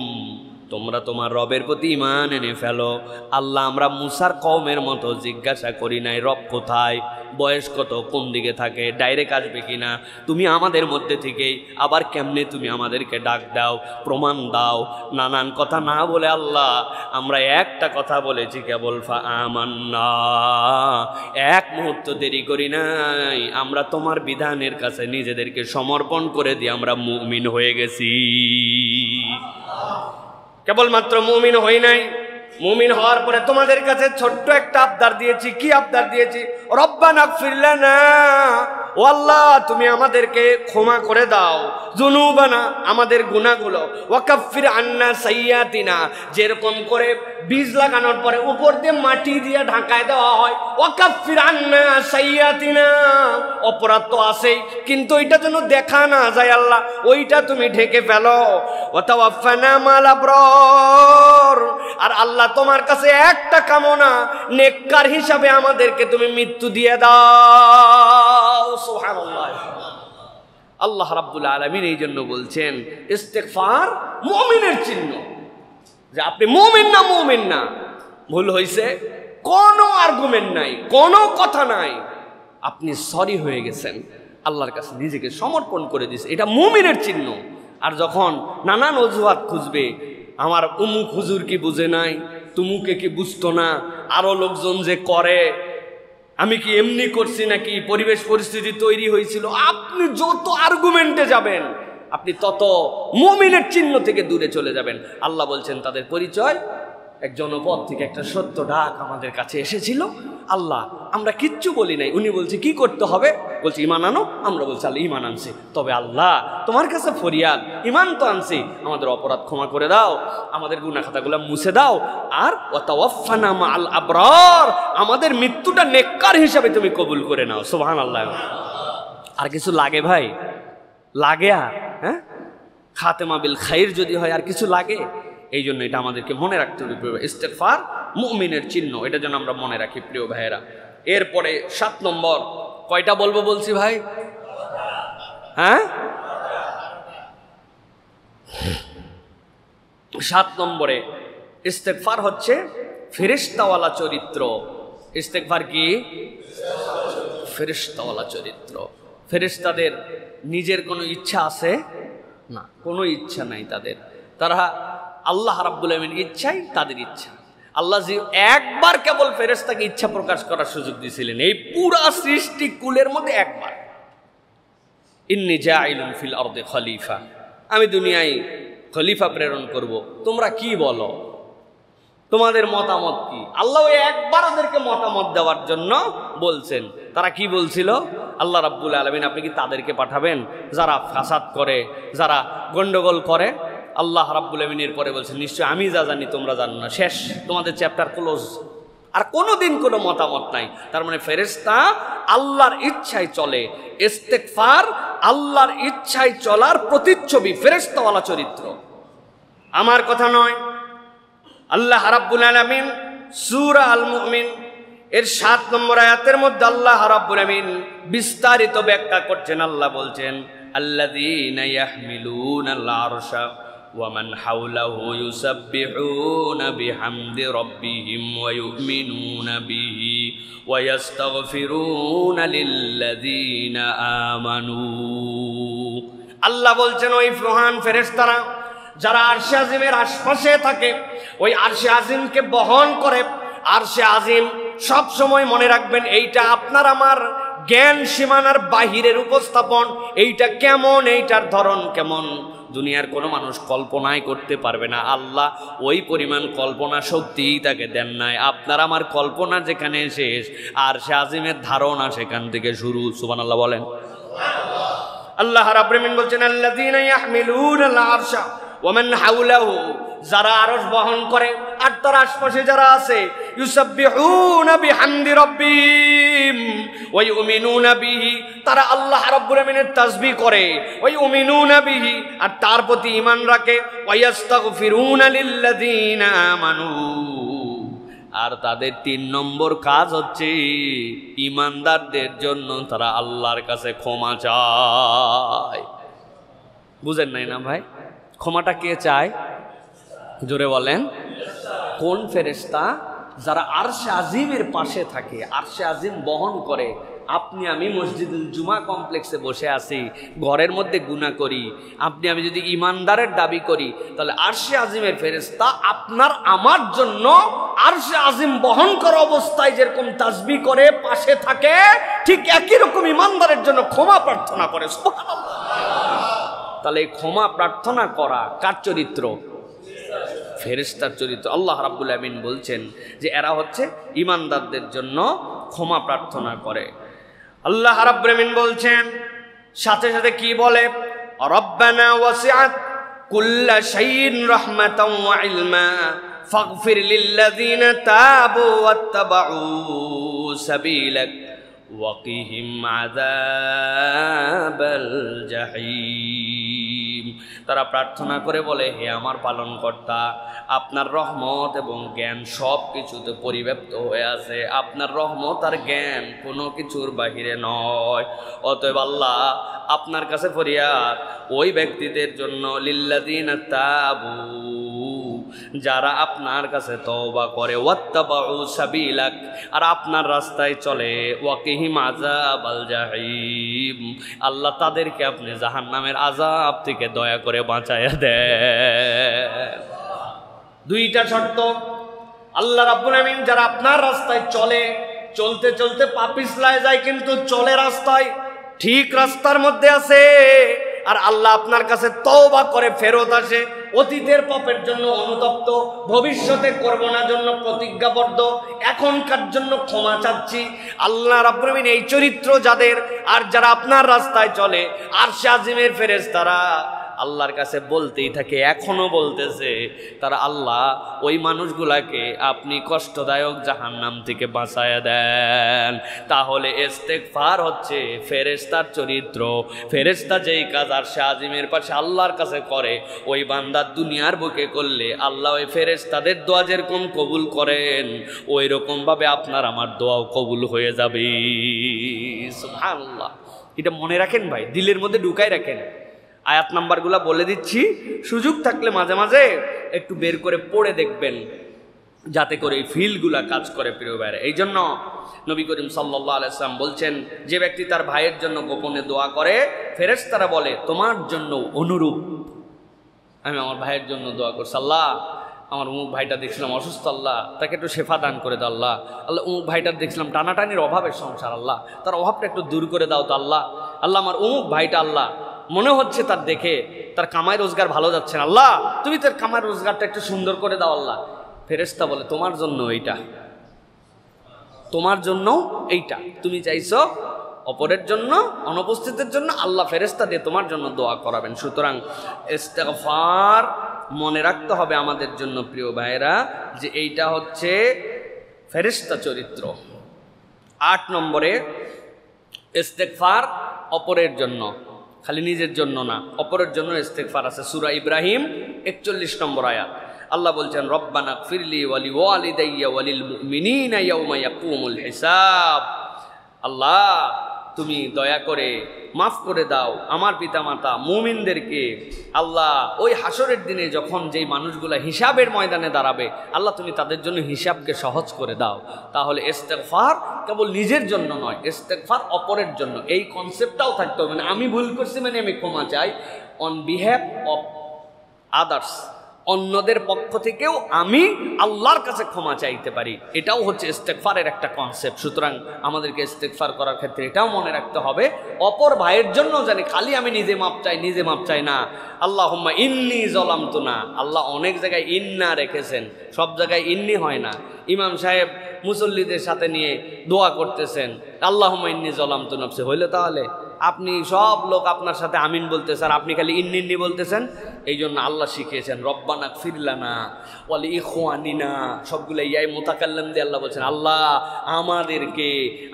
তোমরা তোমার রবের প্রতি ঈমান এনে ফেলো। আল্লাহ আমরা মুসার কওমের মতো জিজ্ঞাসা করি নাই রব কোথায়, বয়স কত, কোন দিকে থাকে, ডাইরেক্ট আসবে কিনা, তুমি আমাদের মধ্যে থেকেই আবার কেমনে তুমি আমাদেরকে ডাক দাও, প্রমাণ দাও। নানান কথা না বলে আল্লাহ আমরা একটা কথা বলেছি কেবল ফাআমান্না, এক মুহূর্ত দেরি করি নাই, আমরা তোমার বিধানের কাছে নিজেদেরকে সমর্পণ করে দিয়ে আমরা মুমিন হয়ে গেছি। কেবলমাত্র মুমিন হই নাই, মুমিন হওয়ার পরে তোমাদের কাছে ছোট্ট একটা আবদার দিয়েছি। কি আবদার দিয়েছি? রব্বানা ইগফির লানা, ও আল্লাহ তুমি আমাদেরকে ক্ষমা করে দাও, যুনুবানা আমাদের গুনাহগুলো, ওয়া কাফির আন্না সাইয়্যাতিনা, যেরকম করে বীজ লাগানোর পরে উপর দিয়ে মাটি দিয়ে ঢাকায় দেওয়া হয়, ওয়া কাফির আন্না সাইয়্যাতিনা, অপরাধ তো আছেই কিন্তু ওইটা যেন দেখা না যায় আল্লাহ, ওইটা তুমি ঢেকে ফেলো। ওয়া তাওয়াফানা মাল আবরার, আর আল্লাহ তোমার কাছে একটা কামনা, নেককার হিসাবে আমাদেরকে তুমি মৃত্যু দিয়ে দাও। সুবহানাল্লাহ। আল্লাহ রাব্বুল আলামিন এই জন্য বলছেন ইস্তেগফার মুমিনের চিহ্ন, যে আপনি মুমিন না মুমিন না, ভুল হয়েছে, কোনো আর্গুমেন্ট নাই, কোনো কথা নাই, আপনি সরি হয়ে গেছেন, আল্লাহর কাছে নিজেকে সমর্পণ করে দিয়েছে, এটা মুমিনের চিহ্ন। আর যখন নানান অজুহাত খুঁজবে, আমার উমুক হুজুর কি বুঝে নাই, তুমুকে কি বুঝতো না, আরো লোকজন যে করে, আমি কি এমনি করছি নাকি, পরিবেশ পরিস্থিতি তৈরি হয়েছিল, আপনি যত আর্গুমেন্টে যাবেন আপনি তত মুমিনের চিহ্ন থেকে দূরে চলে যাবেন। আল্লাহ বলছেন তাদের পরিচয়, এক জনপদ থেকে একটা সত্য ডাক আমাদের কাছে এসেছিল, আল্লাহ আমরা কিচ্ছু বলি নাই, উনি বলছে কি করতে হবে, বলছে ইমান আনো, আমরা বলছি আল্লাহ ইমান আনছি, তবে আল্লাহ তোমার কাছে ফরিয়াদ, ইমান তো আনছি, আমাদের অপরাধ ক্ষমা করে দাও, আমাদের গুনাহ খাতাগুলো মুছে দাও, আর ওয়াতাওয়াফানা মাআল আবরার, আমাদের মৃত্যুটা নেককার হিসাবে তুমি কবুল করে নাও। সুবহানাল্লাহ। আর কিছু লাগে ভাই? লাগে? আর হ্যাঁ, খাতেমা বিল খাইর যদি হয় আর কিছু লাগে? এই জন্য এটা আমাদেরকে মনে রাখতে হবে, ইস্তেগফার মুমিনের চিহ্ন, এটা যেন আমরা মনে রাখি প্রিয় ভাইয়েরা। এরপরে 7 নম্বর, কয়টা বলবো বলছি ভাই? হ্যাঁ, 7 নম্বরে ইস্তেগফার হচ্ছে ফেরেশতাওয়ালা চরিত্র। ইস্তেগফার কি? ফেরেশতাওয়ালা চরিত্র। ফেরেশতাদের নিজের কোনো ইচ্ছা আছে না, কোনো ইচ্ছা নাই তাদের, তারা আল্লাহ রাব্বুল আলামিনের ইচ্ছাই তাদের ইচ্ছা। আল্লাহ যে একবার কেবল ফেরেশতাকে ইচ্ছা প্রকাশ করার সুযোগ দিয়েছিলেন এই পুরা সৃষ্টি কুলের মধ্যে একবার, ইন্নী জাইলুন ফিল আরদি খলিফা, আমি দুনিয়ায় খলিফা প্রেরণ করব, তোমরা কি বলো, তোমাদের মতামত কি? আল্লাহ একবার ওদেরকে মতামত দেওয়ার জন্য বলছেন। তারা কি বলছিল? আল্লাহ রাব্বুল আলামিন আপনি কি তাদেরকে পাঠাবেন যারা ফাসাদ করে, যারা গন্ডগোল করে? আল্লাহ রাব্বুল আলামিনের পরে বলছেন নিশ্চয় আমি যা জানি তোমরা জানো না, শেষ, তোমাদের চ্যাপ্টার ক্লোজ। আর কোনোদিন কোনো মতামত নাই। তার মানে ফেরেশতা আল্লাহর ইচ্ছায় চলে। ইস্তেগফার আল্লাহর ইচ্ছায় চলার প্রতিচ্ছবি, ফেরেশতাওয়ালা চরিত্র, আমার কথা নয়। আল্লাহ রাব্বুল আলামিন সূরা আল মুমিন এর ৭ নম্বর আয়াতের মধ্যে আল্লাহ রাব্বুল আলামিন বিস্তারিত ব্যাখ্যা করছেন। আল্লাহ বলছেন আল্লাযীনা ইয়াহমিলুনাল আরশা ওয়া মান হাওলাহু ইউসাব্বিহুনা বিহামদি রাব্বিহিম ওয়া ইউমিনুনা বিহি ওয়া ইস্তাগফিরুনা লিল্লাযীনা আমানু। আল্লাহ বলছেন ওই মহান ফেরেশতারা যারা আরশে আজিমের আশপাশে থাকে, ওই আরশে আজিমকে বহন করে। আরশে আজিম সব সময় মনে রাখবেন, এইটা আপনার আমার জ্ঞান সীমানার বাহিরের উপস্থাপন। এইটা কেমন, এইটার ধরন কেমন, দুনিয়ার কোনো মানুষ কল্পনাই করতে পারবে না। আল্লাহ ওই পরিমাণ কল্পনা শক্তিই তাকে দেন নাই। আপনার আমার কল্পনা যেখানে শেষ, আরশে আজিমের ধারণা সেখান থেকে শুরু। সুবহানাল্লাহ বলেন। আল্লাহ রাব্বুল আলামিন বলছেন আল্লাযীনা ইয়াহমিলুনাল আরশা ওয়া মান হাওলাহু, যারা আরশ বহন করে আর তার আশপাশে যারা আছে, ইউসাব্বিহুনা বিহামদি রাব্বিহিম ওয়া ইউমিনুনা বিহি, তারা আল্লাহ রাব্বুল আলামিনের তাসবিহ করে। ওয়া ইউমিনুনা বিহি, আর তার প্রতি ঈমান রাখে। ওয়া ইস্তাগফিরুনা লিল্লাযীনা আমানু, আর তাদের ৩ নম্বর কাজ হচ্ছে ঈমানদারদের জন্য তারা আল্লাহর কাছে ক্ষমা চায়। বুঝেন নাই না ভাই? ক্ষমাটা কে চায়? জোরে বলেন। কোন ফেরেশতা? যারা আরশে আজিমের পাশে থাকে, আরশে আজিম বহন করে। আপনি আমি মসজিদুল জুমা কমপ্লেক্সে বসে আছি, ঘরের মধ্যে গুনাহ করি, আপনি আমি যদি ইমানদারের দাবি করি, তাহলে আরশে আজিমের ফেরেশতা আপনার আমার জন্য আরশে আজিম বহন করা অবস্থায় যেরকম তাসবিহ করে পাশে থাকে, ঠিক একই রকম ইমানদারের জন্য ক্ষমা প্রার্থনা করে। সুবহানাল্লাহ। তাহলে ক্ষমা প্রার্থনা করা কার চরিত্র? ফেরেশতার চরিত্র। আল্লাহ রাব্বুল আলামিন বলছেন যে এরা হচ্ছে ঈমানদারদের জন্য ক্ষমা প্রার্থনা করে। আল্লাহ রাব্বুল আলামিন বলছেন সাথে সাথে কি বলে? রব্বানা ওয়াসিআত কুল্লা শাইইন রাহমাতাও ওয়া ইলমা ফাগফির লিল্লাযীনা তাবু ওয়াত্তাবাউ সাবিলাক ওয়াকিহিম আযাবাল জাহিম। তারা প্রার্থনা করে বলে, হে আমার পালনকর্তা, আপনার রহমত এবং জ্ঞান সব কিছুতে পরিব্যাপ্ত হয়ে আছে। আপনার রহমত আর জ্ঞান কোনো কিছুর বাহিরে নয়। অতএব আল্লাহ আপনার কাছে ফরিয়াদ ওই ব্যক্তিদের জন্য, লিল্লাযীনা তাবু, যারা আপনার কাছে তওবা করে, ওয়াত্তাবাউ সাবিলাক, আর আপনার রাস্তায় চলে, ওয়াকিহিম আযাবাল জাহিম, আল্লাহ তাদেরকে আপনি জাহান্নামের আযাব থেকে দয়া করে বাঁচায়া দেন। 2টা শর্ত। আল্লাহ রাব্বুল আলামিন যারা আপনার রাস্তায় চলে, চলতে চলতে পা পিছলায় যায় কিন্তু চলে রাস্তায়, ঠিক রাস্তার মধ্যে আছে, আর আল্লাহ আপনার কাছে তওবা করে ফেরত আসে, অতীতের পাপের জন্য অনুতপ্ত, ভবিষ্যতে করব না জন্য প্রতিজ্ঞাবদ্ধ, এখনকার জন্য ক্ষমা চাচ্ছি। আল্লাহ রাব্বুল আলামিন এই চরিত্র যাদের, আর যারা আপনার রাস্তায় চলে, আরশে আজিমের ফেরেশতারা আল্লাহর কাছে বলতেই থাকে, এখনো বলতেছে, তারা আল্লাহ ওই মানুষগুলাকে আপনি কষ্টদায়ক জাহান্নাম থেকে বাঁচায়া দেন। তাহলে ইস্তেগফার হচ্ছে ফেরেশতার চরিত্র। ফেরেশতা যেই কাজ আরশে আজিমের পাশে আল্লাহর কাছে করে, ওই বান্দা দুনিয়ার বুকে করলে আল্লাহ ওই ফেরেশতাদের দোয়া যেরকম কবুল করেন, ওই রকম ভাবে আপনার আমার দোয়াও কবুল হয়ে যাবে। সুবহানাল্লাহ। এটা মনে রাখেন ভাই, দিলের মধ্যে ঢুকাই রাখেন। আয়াত নাম্বারগুলো বলে দিচ্ছি, সুযোগ থাকলে মাঝে মাঝে একটু বের করে পড়ে দেখবেন, যাতে করে এই ফিলগুলা কাজ করে প্রিয় ভাইরা। এই জন্য নবী করিম সাল্লাল্লাহু আলাইহি ওয়াসাল্লাম বলছেন, যে ব্যক্তি তার ভাইয়ের জন্য গোপনে দোয়া করে, ফেরেশতারা বলে তোমার জন্য অনুরূপ আমি আমার ভাইয়ের জন্য দোয়া করছি। আল্লাহ আমার অমুক ভাইটা দেখছিলাম অসুস্থ, আল্লাহ তাকে একটু শেফা দান করে দাও। আল্লাহ আল্লাহ অমুক ভাইটার দেখছিলাম টানাটানির অভাবের সংসার, আল্লাহ তার অভাবটা একটু দূর করে দাও তো। আল্লাহ আল্লাহ আমার অমুক ভাইটা, আল্লাহ মনে হচ্ছে তার দেখে তার কামাই রোজগার ভালো যাচ্ছে না, আল্লাহ তুমি তার কামাই রোজগারটা একটু সুন্দর করে দাও আল্লাহ। ফেরেশতা বলে তোমার জন্য এইটা, তোমার জন্য এইটা, তুমি চাইছো অপরের জন্য, অনুপস্থিতের জন্য, আল্লাহ ফেরেশতা দিয়ে তোমার জন্য দোয়া করাবেন। সুতরাং ইস্তেগফার মনে রাখতে হবে আমাদের জন্য প্রিয় ভাইরা, যে এইটা হচ্ছে ফেরেশতা চরিত্র। 8 নম্বরে ইস্তেগফার অপরের জন্য, খালি নিজের জন্য না, অপরের জন্য ইস্তেগফার আছে। সূরা ইব্রাহিম 41 নম্বর আয়াত আল্লাহ বলছেন, রব্বানা গফিরলি ওয়ালি ওয়ালিদাইয়া ওয়ালিল মুমিনিনা ইয়াউমা ইয়াকুমুল হিসাব। আল্লাহ তুমি দয়া করে মাফ করে দাও আমার পিতামাতা মুমিনদেরকে, আল্লাহ ওই হাসরের দিনে যখন যেই মানুষগুলা হিসাবের ময়দানে দাঁড়াবে, আল্লাহ তুমি তাদের জন্য হিসাবকে সহজ করে দাও। তাহলে ইস্তেগফার কেবল নিজের জন্য নয়, ইস্তেগফার অপরের জন্য, এই কনসেপ্টটাও থাকতে হবে। মানে আমি ভুল করছি মানে আমি ক্ষমা চাই অন বিহ্যাভ অফ আদার্স, অন্যদের পক্ষ থেকেও আমি আল্লাহর কাছে ক্ষমা চাইতে পারি, এটাও হচ্ছে ইস্তেগফারের একটা কনসেপ্ট। সুতরাং আমাদেরকে ইস্তেগফার করার ক্ষেত্রে এটাও মনে রাখতে হবে, অপর ভাইয়ের জন্য জানি খালি আমি নিজে মাপ চাই না। আল্লাহুম্মা ইন্নী যালামতু না, আল্লাহ অনেক জায়গায় ইন্না রেখেছেন, সব জায়গায় ইন্নি হয় না। ইমাম সাহেব মুসল্লিদের সাথে নিয়ে দোয়া করতেছেন, আল্লাহুম্মা ইন্নী যালামতু নাফসি, হইলে তাহলে আপনি সব লোক আপনার সাথে আমিন বলতেছেন, আপনি খালি ইন্নি বলতেছেন। এই জন্য আল্লাহ শিখিয়েছেন রব্বানা গফির লানা ওয়ালি ইখওয়ানিনা, সবগুলো ইয়াই মুতাকাল্লিম দিয়ে আল্লাহ বলছেন, আল্লাহ আমাদেরকে,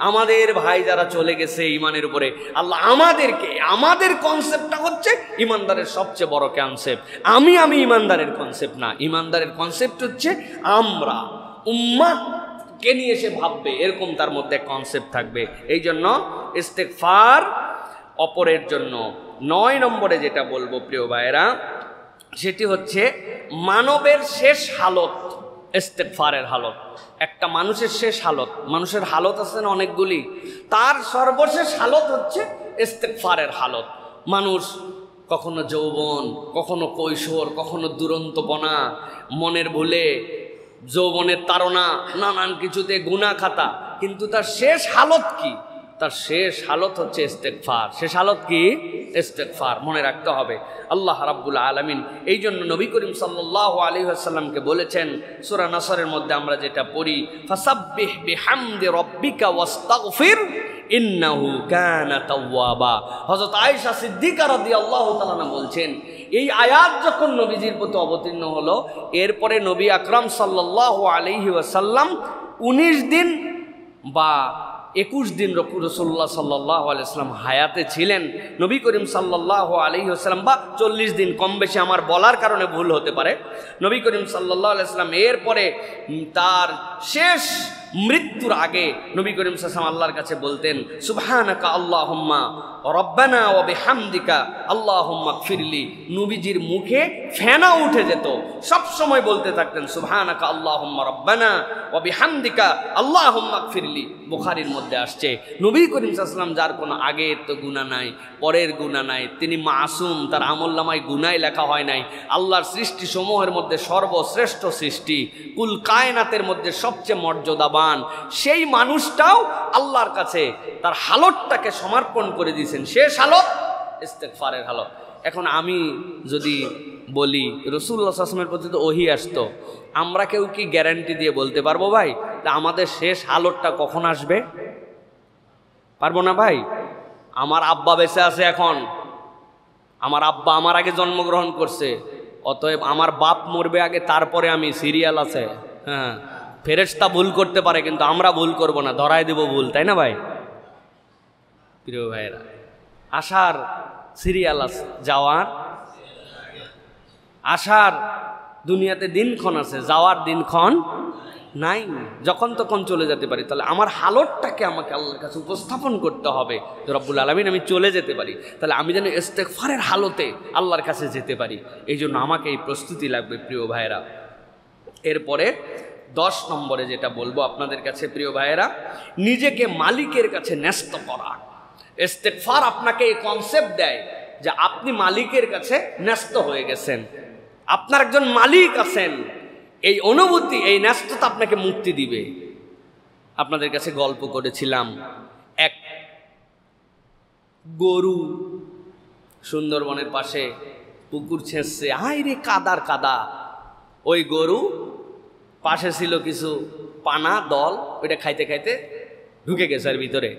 আমাদের ভাই যারা চলে গেছে ইমানের উপরে, আল্লাহ আমাদেরকে, আমাদের কনসেপ্টটা হচ্ছে ইমানদারের সবচেয়ে বড় কনসেপ্ট। আমি ইমানদারের কনসেপ্ট না, ইমানদারের কনসেপ্ট হচ্ছে আমরা উম্মাহ কে নিয়ে এসে ভাববে, এরকম তার মধ্যে কনসেপ্ট থাকবে। এই জন্য ইস্তেগফার অপরের জন্য। 9 নম্বরে যেটা বলবো প্রিয় ভাইয়েরা, সেটি হচ্ছে মানবের শেষ হালত ইস্তেগফারের হালত। একটা মানুষের শেষ হালত, মানুষের হালত আছে না অনেকগুলি, তার সর্বশেষ হালত হচ্ছে ইস্তেগফারের হালত। মানুষ কখনো যৌবন, কখনো কৈশোর, কখনো দুরন্তপনা, মনের ভুলে, যৌবনের তাড়না, নানান কিছুতে গুনাহ খাতা, কিন্তু তার শেষ হালত কি? তার শেষ হালত হচ্ছে ইস্তেগফার। শেষ হালত কি? ইস্তেগফার। মনে রাখতে হবে। আল্লাহ রাব্বুল আলামিন এই জন্য নবী করিম সাল্লাল্লাহু আলাইহি ওয়াসাল্লামকে বলেছেন, সূরা নাসরের মধ্যে আমরা যেটা পড়ি, ফাসাব্বিহ বিহামদি রাব্বিকা ওয়াস্তাগফির ইন্নাহু কানা তাওয়াবা। হযরত আয়েশা সিদ্দিকা রাদিয়াল্লাহু তাআলা বলছেন, এই আয়াত যখন নবীজির প্রতি অবতীর্ণ হলো, এরপরে নবী আকরাম সাল্লাল্লাহু আলাইহি ওয়াসাল্লাম 19 দিন বা 21 দিন রাসূলুল্লাহ সাল্লাল্লাহু আলাইহি ওয়াসাল্লাম হায়াতে ছিলেন। নবী করিম সাল্লাল্লাহু আলাইহি ওয়াসাল্লাম, বা 40 দিন, কম বেশি আমার বলার কারণে ভুল হতে পারে। নবী করিম সাল্লাল্লাহু আলাইহি ওয়াসাল্লাম এরপরে তার শেষ মৃত্যুর আগে নবী করিম সাল্লাল্লাহু আলাইহি ওয়াসাল্লাম আল্লাহর কাছে বলতেন, সুবহানাকা আল্লাহুম্মা রব্বানা ওয়া বিহামদিকা আল্লাহুম্মা গফিরলি। নবীজির মুখে ফেনা উঠে যেত, সব সময় বলতে থাকতেন সুবহানাকা আল্লাহুম্মা রব্বানা ওয়া বিহামদিকা আল্লাহুম্মা গফিরলি। বুখারীর মধ্যে আসছে, নবী করিম সাল্লাল্লাহু আলাইহি ওয়াসাল্লাম, যার কোনো আগের তো গুনাহ নাই, পরের গুনাহ নাই, তিনি মাসুম, তার আমলনামায় গুনাহ লেখা হয় নাই। আল্লাহর সৃষ্টি সমূহের মধ্যে সর্বশ্রেষ্ঠ সৃষ্টি, কুল কায়নাতের মধ্যে সবচেয়ে মর্যাদাবান, সেই মানুষটাও আল্লাহর কাছে তার হালতটাকে সমর্পণ করে দিয়েছেন। শেষ হালত ইস্তেগফারের হালত। এখন আমি যদি বলি রাসূলুল্লাহ সাল্লাল্লাহু আলাইহি ওয়াসাল্লামের প্রতি তো ওহী আসতো, আমরা কেউ কি গ্যারান্টি দিয়ে বলতে পারবো ভাই আমাদের শেষ হালতটা কখন আসবে? পারবো না ভাই। আমার আব্বা বেঁচে আছে এখন, আমার আব্বা আমার আগে জন্মগ্রহণ করছে, অতএব আমার বাপ মরবে আগে, তারপরে আমি, সিরিয়াল আছে। হ্যাঁ, ফেরেশতা ভুল করতে পারে কিন্তু আমরা ভুল করব না, ধরায় দেব ভুল, তাই না ভাই? প্রিয় ভাইরা, আসার সিরিয়াল আছে, যাওয়ার, আসার দুনিয়াতে দিনক্ষণ আছে, যাওয়ার দিনক্ষণ নাই, যখন তখন চলে যেতে পারি। তাহলে আমার হালতটাকে আমাকে আল্লাহর কাছে উপস্থাপন করতে হবে, রব্বুল আলামিন আমি চলে যেতে পারি, তাহলে আমি যেন ইস্তেগফারের হালতে আল্লাহর কাছে যেতে পারি। এই জন্য আমাকে এই প্রস্তুতি লাগবে প্রিয় ভাইয়েরা। এরপরে 10 নম্বরে যেটা বলবো আপনাদের কাছে প্রিয় ভাইয়েরা, নিজেকে মালিকের কাছে ন্যস্ত করা। ইস্তেগফার আপনাকে এই কনসেপ্ট দেয় যে আপনি মালিকের কাছে ন্যস্ত হয়ে গেছেন, আপনার একজন মালিক আছেন। এই অনুভূতি, এই ন্যস্ততা আপনাকে মুক্তি দিবে। আপনাদের কাছে গল্প করেছিলাম, এক গরু সুন্দরবনের পাশে পুকুর ছেঁচছে, হায় রে কাদার কাদা। ওই গরু পাশে ছিল কিছু পানা দল, ওইটা খাইতে খাইতে ঢুকে গেছে আর ভিতরে।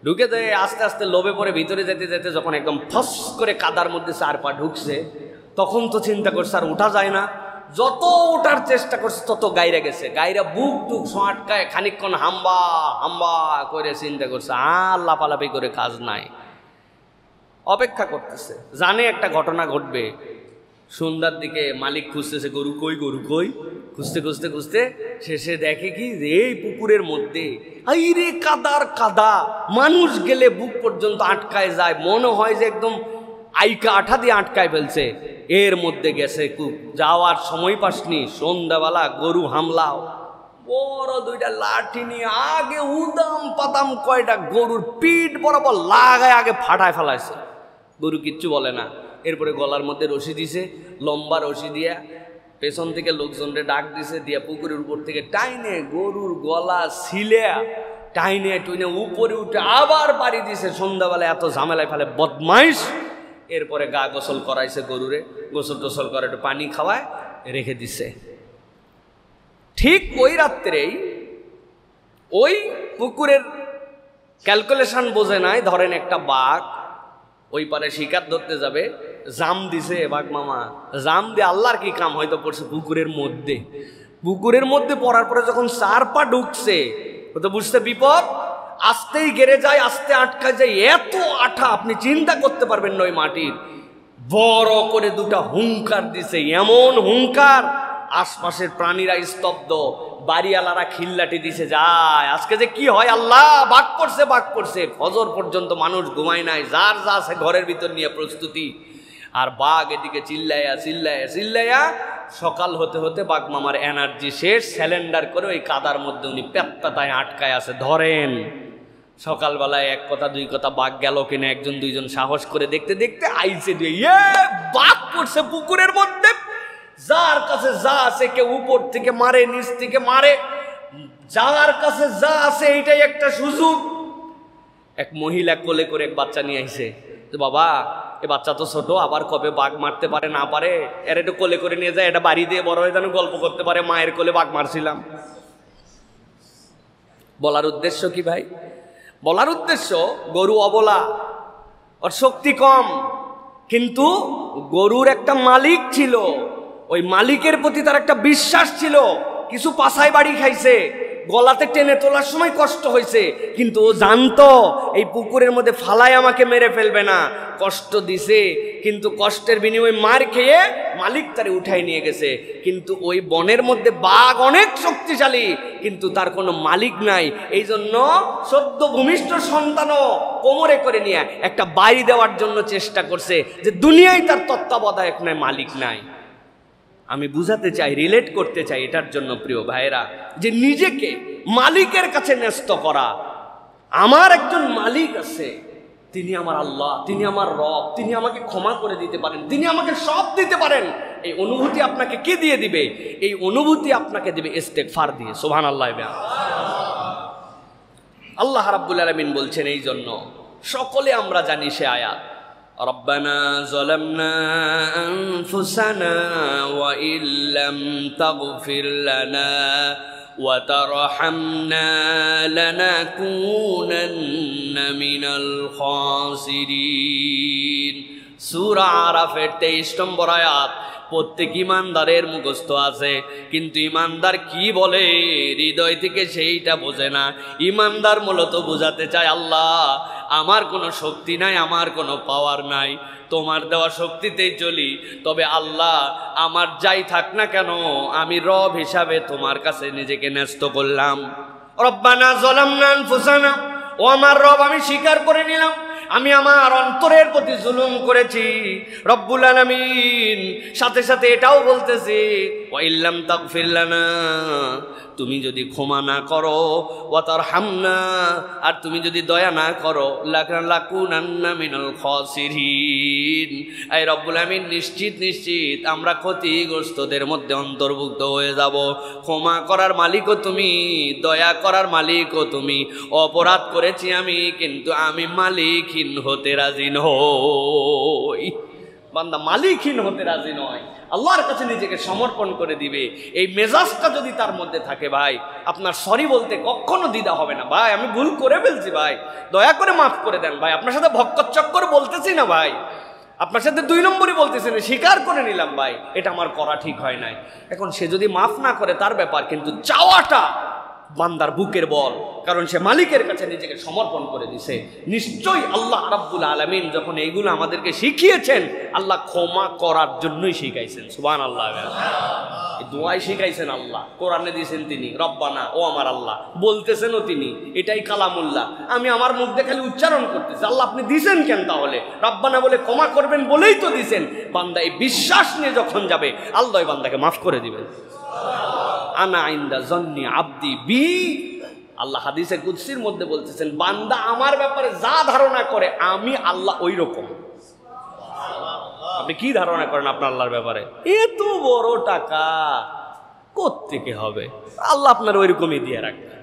ঢুকে যায় আস্তে আস্তে লোভে পড়ে ভিতরে যেতে যেতে যখন একদম ফস করে কাদার মধ্যে 4 পা ঢুকছে, তখন তো চিন্তা করছে আর ওঠা যায় না। যত ওঠার চেষ্টা করছে তত গাইরা গেছে, গাইরা বুক টুক আটকায় খানিকক্ষণ হাম্বা হাম্বা করে চিন্তা করছে, আর লাফালাফি করে কাজ নাই, অপেক্ষা করতেছে। জানে একটা ঘটনা ঘটবে। সন্ধ্যার দিকে মালিক খুঁজতেছে, গরু কই গরু কই, খুঁজতে খুঁজতে খুঁজতে শেষে দেখে কি এই পুকুরের মধ্যে আইরে কাদার কাদা, মানুষ গেলে বুক পর্যন্ত আটকায় যায়, মনে হয় যে একদম আইকা আঠা দিয়ে আটকায় ফেলছে। এর মধ্যে গেছে যাওয়ার সময় পাসনি, সন্ধ্যাবেলা গরু হামলাও, বড় 2টা লাঠি নিয়ে আগে উদাম পাতাম কয়টা গরুর পিঠ বরাবর লাগায় আগে ফাটায় ফেলাইছে। গরু কিচ্ছু বলে না। এরপরে গলার মধ্যে রশি দিছে, লম্বা রশি দিয়া পেছন থেকে লোকজনকে ডাক দিছে, দিয়া পুকুরের উপর থেকে টাইনে গরুর গলা ছিলে টাইনে টুইনে উপরে উঠে আবার বাড়ি দিছে। সন্ধ্যাবেলা এত ঝামেলায় ফেলে বদমাইশ। এরপরে গা গোসল করাইছে, গরুরে গোসল টোসল করে একটু পানি খাওয়ায় রেখে দিছে। ঠিক ওই রাত্রেই ওই পুকুরের ক্যালকুলেশন বোঝে নাই, ধরেন একটা বাঘ ওই পারে শিকার ধরতে যাবে, জাম দিছে বাঘ মামা, জাম দিয়ে আল্লাহর কি কাম হয়তো পড়ছে পুকুরের মধ্যে। পুকুরের মধ্যে পড়ার পরে যখন 4 পা ঢুকছে, ও তো বুঝতে বিপদ, আস্তেই গেড়ে যায়, আস্তে আটকা যায়, এত আঠা আপনি চিন্তা করতে পারবেন না। ওই মাটির বড় করে 2টা হুঙ্কার দিছে, এমন হুঙ্কার আশপাশের প্রাণীরা স্তব্ধ, বাড়িওয়ালারা খিল্লাটি দিছে, যায় আজকে যে কি হয় আল্লাহ, বাঘ পড়ছে বাঘ পড়ছে। ফজর পর্যন্ত মানুষ ঘুমায় নাই, যার যা আছে ঘরের ভিতর নিয়ে প্রস্তুতি। আর বাঘ এদিকে চিল্লাইয়া চিল্লাইয়া চিল্লাইয়া সকাল হতে হতে বাঘ মামার এনার্জি শেষ, স্যালেন্ডার করে ওই কাদার মধ্যে উনি পেত্তাতায় আটকায় আছে। ধরেন সকালবেলায় 1 কথা 2 কথা বাঘ গেল কিনা, 1জন 2জন সাহস করে দেখতে দেখতে আইছে, বাঘ পড়ছে পুকুরের মধ্যে। যার কাছে যা আছে, কেউ উপর থেকে মারে, নিচ থেকে মারে, যার কাছে যা আছে এইটাই একটা সুযোগ। এক মহিলা কোলে করে এক বাচ্চা নিয়ে আইছে, তো বাবা এ বাচ্চা তো ছোট, আবার কবে বাঘ মারতে পারে না পারে, এর একটু কোলে করে নিয়ে যায়, এটা বাড়ি দিয়ে বড় হয়ে যেন গল্প করতে পারে, মায়ের কোলে বাঘ মারছিলাম। বলার উদ্দেশ্য কি ভাই? বলার উদ্দেশ্য গরু অবলা, ওর শক্তি কম, কিন্তু গরুর একটা মালিক ছিল, ওই মালিকের প্রতি তার একটা বিশ্বাস ছিল। কিছু পাছায় বাড়ি খাইছে, গলাতে টেনে তোলার সময় কষ্ট হয়েছে, কিন্তু ও জানতো এই পুকুরের মধ্যে ফালায় আমাকে মেরে ফেলবে না। কষ্ট দিছে, কিন্তু কষ্টের বিনিময়ে মার খেয়ে মালিক তারে উঠাই নিয়ে গেছে। কিন্তু ওই বনের মধ্যে বাঘ অনেক শক্তিশালী, কিন্তু তার কোনো মালিক নাই। এই জন্য সদ্য ভূমিষ্ঠ সন্তানও কোমরে করে নিয়ে একটা বাড়ি দেওয়ার জন্য চেষ্টা করছে, যে দুনিয়ায় তার তত্ত্বাবধায়ক নাই, মালিক নাই। আমি বুঝাতে চাই, রিলেট করতে চাই এটার জন্য প্রিয় ভাইরা, যে নিজেকে মালিকের কাছে ন্যস্ত করা। আমার একজন মালিক আছে, তিনি আমার আল্লাহ, তিনি আমার রব, তিনি আমাকে ক্ষমা করে দিতে পারেন, তিনি আমাকে সব দিতে পারেন। এই অনুভূতি আপনাকে কি দিয়ে দিবে? এই অনুভূতি আপনাকে দিবে ইস্তেগফার দিয়ে। সুবহানাল্লাহ। আল্লাহ রাব্বুল আলামিন বলছেন, এই জন্য সকলে আমরা জানি সে আয়াত, রব্বানা যালামনা আনফুসানা ওয়া ইল্লাম তাগফির লানা ওয়া তারহামনা লানাকুনান্না মিনাল খাসিরিন। সূরা আরাফের 23 নম্বর আয়াত। প্রত্যেক ইমানদারের মুখস্থ আছে, কিন্তু ইমানদার কি বলে হৃদয় থেকে সেইটা বোঝে না। ইমানদার মূলত বোঝাতে চায়, আল্লাহ আমার কোনো শক্তি নাই, আমার কোনো পাওয়ার নাই, তোমার দেওয়া শক্তিতেই চলি। তবে আল্লাহ আমার যাই থাক না কেন, আমি রব হিসাবে তোমার কাছে নিজেকে ন্যস্ত করলাম। রব্বানা যালামনা আনফুসানা, ও আমার রব আমি স্বীকার করে নিলাম আমি আমার অন্তরের প্রতি জুলুম করেছি। রব্বুল আলামিন সাথে সাথে এটাও বলতেছি, ওয়া ইল্লাম তাগফির লানা, তুমি যদি ক্ষমা না করো, ওয়া তারহামনা, আর তুমি যদি দয়া না করো, লাকুনান্না মিনাল খাসিরিন, এই রব্বুল আলামিন নিশ্চিত নিশ্চিত আমরা ক্ষতিগ্রস্তদের মধ্যে অন্তর্ভুক্ত হয়ে যাব। ক্ষমা করার মালিকও তুমি, দয়া করার মালিকও তুমি। অপরাধ করেছি আমি, কিন্তু আমি মালিকহীন হতে রাজি নই। বান্দা মালিকহীন হতে রাজি নয়, আল্লাহর কাছে নিজেকে সমর্পণ করে দিবে। এই মেজাজটা যদি তার মধ্যে থাকে ভাই, আপনার সরি বলতে কখনো দ্বিধা হবে না। ভাই আমি ভুল করে ফেলছি ভাই, দয়া করে মাফ করে দেন ভাই, আপনার সাথে ভক্কর বলতেছি না ভাই, আপনার সাথে 2 নম্বরই বলতেছি না, স্বীকার করে নিলাম ভাই এটা আমার করা ঠিক হয় নাই। এখন সে যদি মাফ না করে তার ব্যাপার, কিন্তু চাওয়াটা বান্দার বুকের বল, কারণ সে মালিকের কাছে নিজেকে সমর্পণ করে দিছে। নিশ্চয়ই আল্লাহ রাব্বুল আলামিন যখন এইগুলো আমাদেরকে শিখিয়েছেন, আল্লাহ ক্ষমা করার জন্যই শিখাইছেন। সুবহানাল্লাহ, এই দোয়াই শিখাইছেন আল্লাহ, কোরআনে দিয়েছেন তিনি রব্বানা, ও আমার আল্লাহ, বলতেছেনও তিনি, এটাই কালামুল্লাহ। আমি আমার মুখ দিয়ে খালি উচ্চারণ করতেছি, আল্লাহ আপনি দিছেন কেন? তাহলে রব্বানা বলে ক্ষমা করবেন বলেই তো দিছেন। বান্দা এই বিশ্বাস নিয়ে যখন যাবে, আল্লাহ বান্দাকে মাফ করে দিবেন। আনা ইনদা জন্নি আব্দি বি, আল্লাহ হাদিসে কুদসির মধ্যে বলতেছেন, বান্দা আমার ব্যাপারে যা ধারণা করে আমি আল্লাহ ওই রকম। আপনি কি ধারণা করেন আপনার আল্লাহর ব্যাপারে? এত বড় টাকা কোত্থেকে হবে? আল্লাহ আপনার ওই রকমই দিয়ে রাখবে।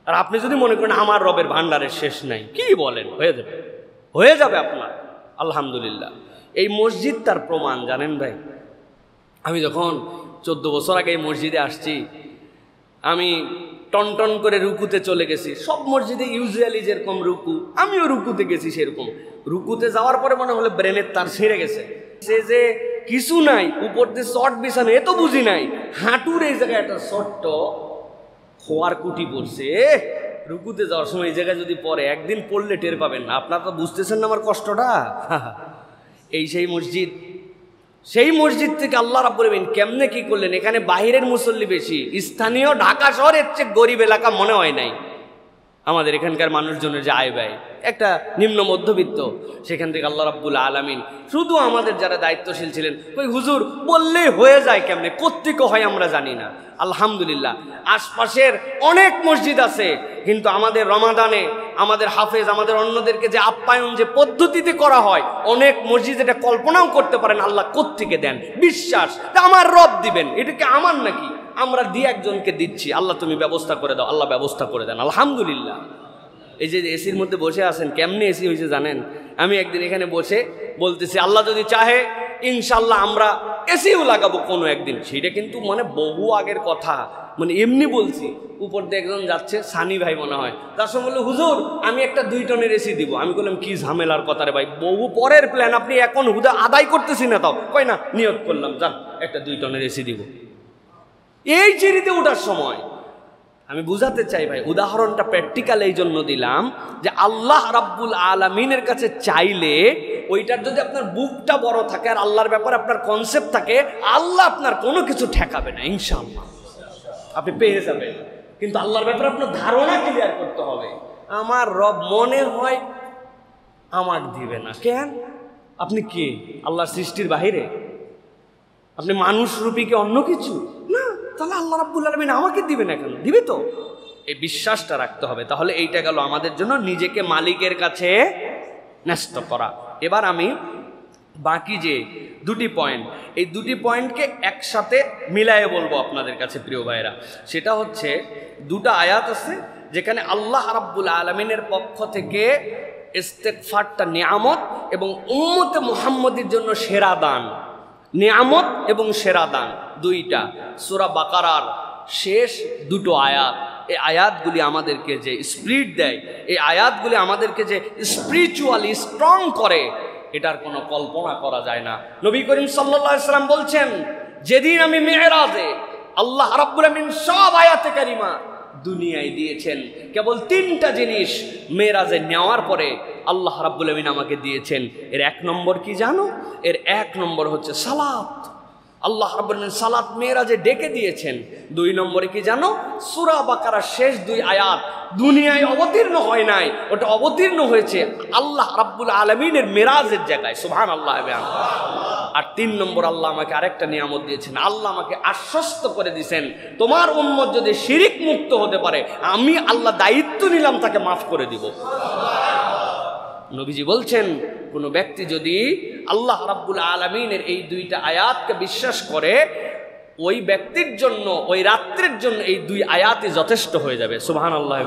আর আপনি যদি মনে করেন আমার রবের ভান্ডারের শেষ নাই, কি বলেন? হয়ে যাবে, হয়ে যাবে আপনার। আলহামদুলিল্লাহ, এই মসজিদ তার প্রমাণ। জানেন ভাই, আমি যখন 14 বছর আগে এই মসজিদে আসছি, আমি টনটন করে রুকুতে চলে গেছি। সব মসজিদে ইউজুয়ালি যেরকম রুকু, আমিও রুকুতে গেছি সেরকম। রুকুতে যাওয়ার পরে মনে হলো ব্রেনের তার ছিঁড়ে গেছে, সে যে কিছু নাই, উপর দিয়ে শর্ট বিছানো, এ তো বুঝি নাই, হাঁটুর এই জায়গায় একটা ছোট্ট খোয়ার কুটি পড়ছে। রুকুতে যাওয়ার সময় এই জায়গায় যদি পড়ে, একদিন পড়লে টের পাবেন না। আপনারা তো বুঝতেছেন না আমার কষ্টটা। এই সেই মসজিদ, সেই মসজিদ থেকে আল্লাহ রাব্বুল আলামিন কেমনে কি করলেন। এখানে বাহিরের মুসল্লি বেশি, স্থানীয় ঢাকা শহরের চেয়ে গরিব এলাকা মনে হয় নাই। আমাদের এখানকার মানুষজনের যে আয় ব্যয়, একটা নিম্ন মধ্যবিত্ত, সেখান থেকে আল্লাহ রাব্বুল আলামিন শুধু আমাদের যারা দায়িত্বশীল ছিলেন, ওই হুজুর বললেই হয়ে যায় কেমনে, কোত্থেকে হয় আমরা জানি না। আলহামদুলিল্লাহ, আশপাশের অনেক মসজিদ আছে, কিন্তু আমাদের রমাদানে আমাদের হাফেজ, আমাদের অন্যদেরকে যে আপ্যায়ন যে পদ্ধতিতে করা হয়, অনেক মসজিদ এটা কল্পনাও করতে পারেন আল্লাহ কোত্থেকে দেন। বিশ্বাস আমার রব দিবেন, এটা কি আমার নাকি? আমরা দিয়ে একজনকে দিচ্ছি, আল্লাহ তুমি ব্যবস্থা করে দাও, আল্লাহ ব্যবস্থা করে দেন। আলহামদুলিল্লাহ, এই যে এসির মধ্যে বসে আছেন, কেমনে এসি হয়েছে জানেন? আমি একদিন এখানে বসে বলতেছি, আল্লাহ যদি চাহে ইনশাল্লাহ আমরা এসিও লাগাবো কোনো একদিন। সেটা কিন্তু মানে বহু আগের কথা, মানে এমনি বলছি। উপর দিয়ে একজন যাচ্ছে, সানি ভাই মনে হয়, তার সঙ্গে বললো, হুজুর আমি একটা 2 টনের এসি দিব। আমি বললাম কি ঝামেলার কথা রে ভাই, বহু পরের প্ল্যান, আপনি এখন হুদা আদায় করতেছি না। তাও কয় না, নিয়ত করলাম যান একটা 2 টনের এসি দিব। এই চিরিতে ওঠার সময় আমি বুঝাতে চাই ভাই, উদাহরণটা প্র্যাকটিক্যাল এই জন্য দিলাম যে আল্লাহ রাব্বুল আলামিনের কাছে চাইলে, ওইটার যদি আপনার বুকটা বড় থাকে আর আল্লাহর ব্যাপারে আপনার কনসেপ্ট থাকে, আল্লাহ আপনার কোনো কিছু ঠেকাবে না, ইনশাআল্লাহ আপনি পেয়ে যাবেন। কিন্তু আল্লাহর ব্যাপারে আপনার ধারণা ক্লিয়ার করতে হবে। আমার রব মনে হয় আমাকে দিবে না, কেন? আপনি কে? আল্লাহর সৃষ্টির বাহিরে? আপনি মানুষ রূপী কি অন্য কিছু না? তাহলে আল্লাহ রাব্বুল আলামিন আমাকে দিবে না কেন? দিবে তো। এই বিশ্বাসটা রাখতে হবে। তাহলে এইটা গেল আমাদের জন্য নিজেকে মালিকের কাছে ন্যস্ত করা। এবার আমি বাকি যে 2টি পয়েন্ট, এই 2টি পয়েন্টকে একসাথে মিলায়ে বলবো আপনাদের কাছে প্রিয় ভাইরা। সেটা হচ্ছে 2টা আয়াত আছে যেখানে আল্লাহ রাব্বুল আলামিনের পক্ষ থেকে ইস্তেগফারটা নিয়ামত এবং উম্মতে মুহাম্মদের জন্য সেরা দান। নিয়ামত এবং সেরা দান 2টা সূরা বাকারার শেষ 2টো আয়াত। এই আয়াতগুলি আমাদেরকে যে স্পিরিট দেয়, এই আয়াতগুলি আমাদেরকে যে স্পিরিচুয়ালি স্ট্রং করে, এটার কোনো কল্পনা করা যায় না। নবী করিম সাল্লাল্লাহু আলাইহি সাল্লাম বলছেন, যেদিন আমি মেরাজে আল্লাহ রাব্বুল আমিন সব আয়াতে কারিমা দুনিয়ায় দিয়েছেন, কেবল 3টা জিনিস মেরাজে নেওয়ার পরে আল্লাহ রাব্বুল আমিন আমাকে দিয়েছেন। এর 1 নম্বর কি জানো? এর 1 নম্বর হচ্ছে সালাত। আল্লাহ রাব্বুল আমিন সালাত মেরাজে ডেকে দিয়েছেন। 2 নম্বরে কি জানো? সূরা বাকারার শেষ 2 আয়াত দুনিয়ায় অবতীর্ণ হয় নাই, ওটা অবতীর্ণ হয়েছে আল্লাহ রাব্বুল আলামিনের মেরাজের জায়গায়। সুবহানাল্লাহ। আর 3 নম্বর আল্লাহ আমাকে আরেকটা নিয়ামত দিয়েছেন। আল্লাহ আমাকে আশ্বস্ত করে দিয়েছেন, তোমার উম্মত যদি শিরিক মুক্ত হতে পারে, আমি আল্লাহ দায়িত্ব নিলাম তাকে মাফ করে দিব। নবীজি বলছেন, কোনো ব্যক্তি যদি আল্লাহ রাব্বুল আলামিনের এই 2টা আয়াতকে বিশ্বাস করে, ওই ব্যক্তির জন্য ওই রাত্রের জন্য এই 2 আয়াতই যথেষ্ট হয়ে যাবে। সুবহানাল্লাহ।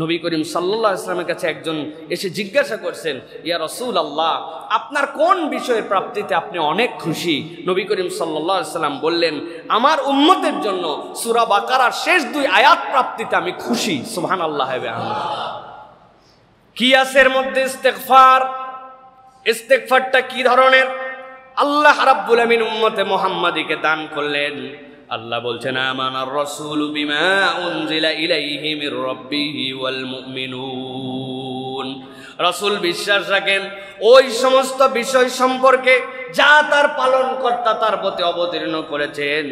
নবী করিম সাল্লাল্লাহু আলাইহি ওয়াসাল্লামের কাছে একজন এসে জিজ্ঞাসা করছেন, ইয়া রাসূলুল্লাহ, আপনার কোন বিষয়ের প্রাপ্তিতে আপনি অনেক খুশি? নবী করিম সাল্লাল্লাহু আলাইহি ওয়াসাল্লাম বললেন, আমার উম্মতের জন্য সূরা বাকারার শেষ 2 আয়াত প্রাপ্তিতে আমি খুশি। সুবহানাল্লাহ। কি আছে এর মধ্যে? ইস্তেগফার। ইস্তেগফারটা কি ধরনের? আল্লাহ রাব্বুল আমিন উম্মতে মুহাম্মাদীকে দান করলেন। আল্লাহ বলছেন, আমানার রাসূলু বিমা উনজিলা ইলাইহি মির রাব্বিহি ওয়াল মুমিনুন। রাসূল বিশ্বাস রাখেন ওই সমস্ত বিষয় সম্পর্কে যা তার পালনকর্তা তার প্রতি অবতীর্ণ করেছেন।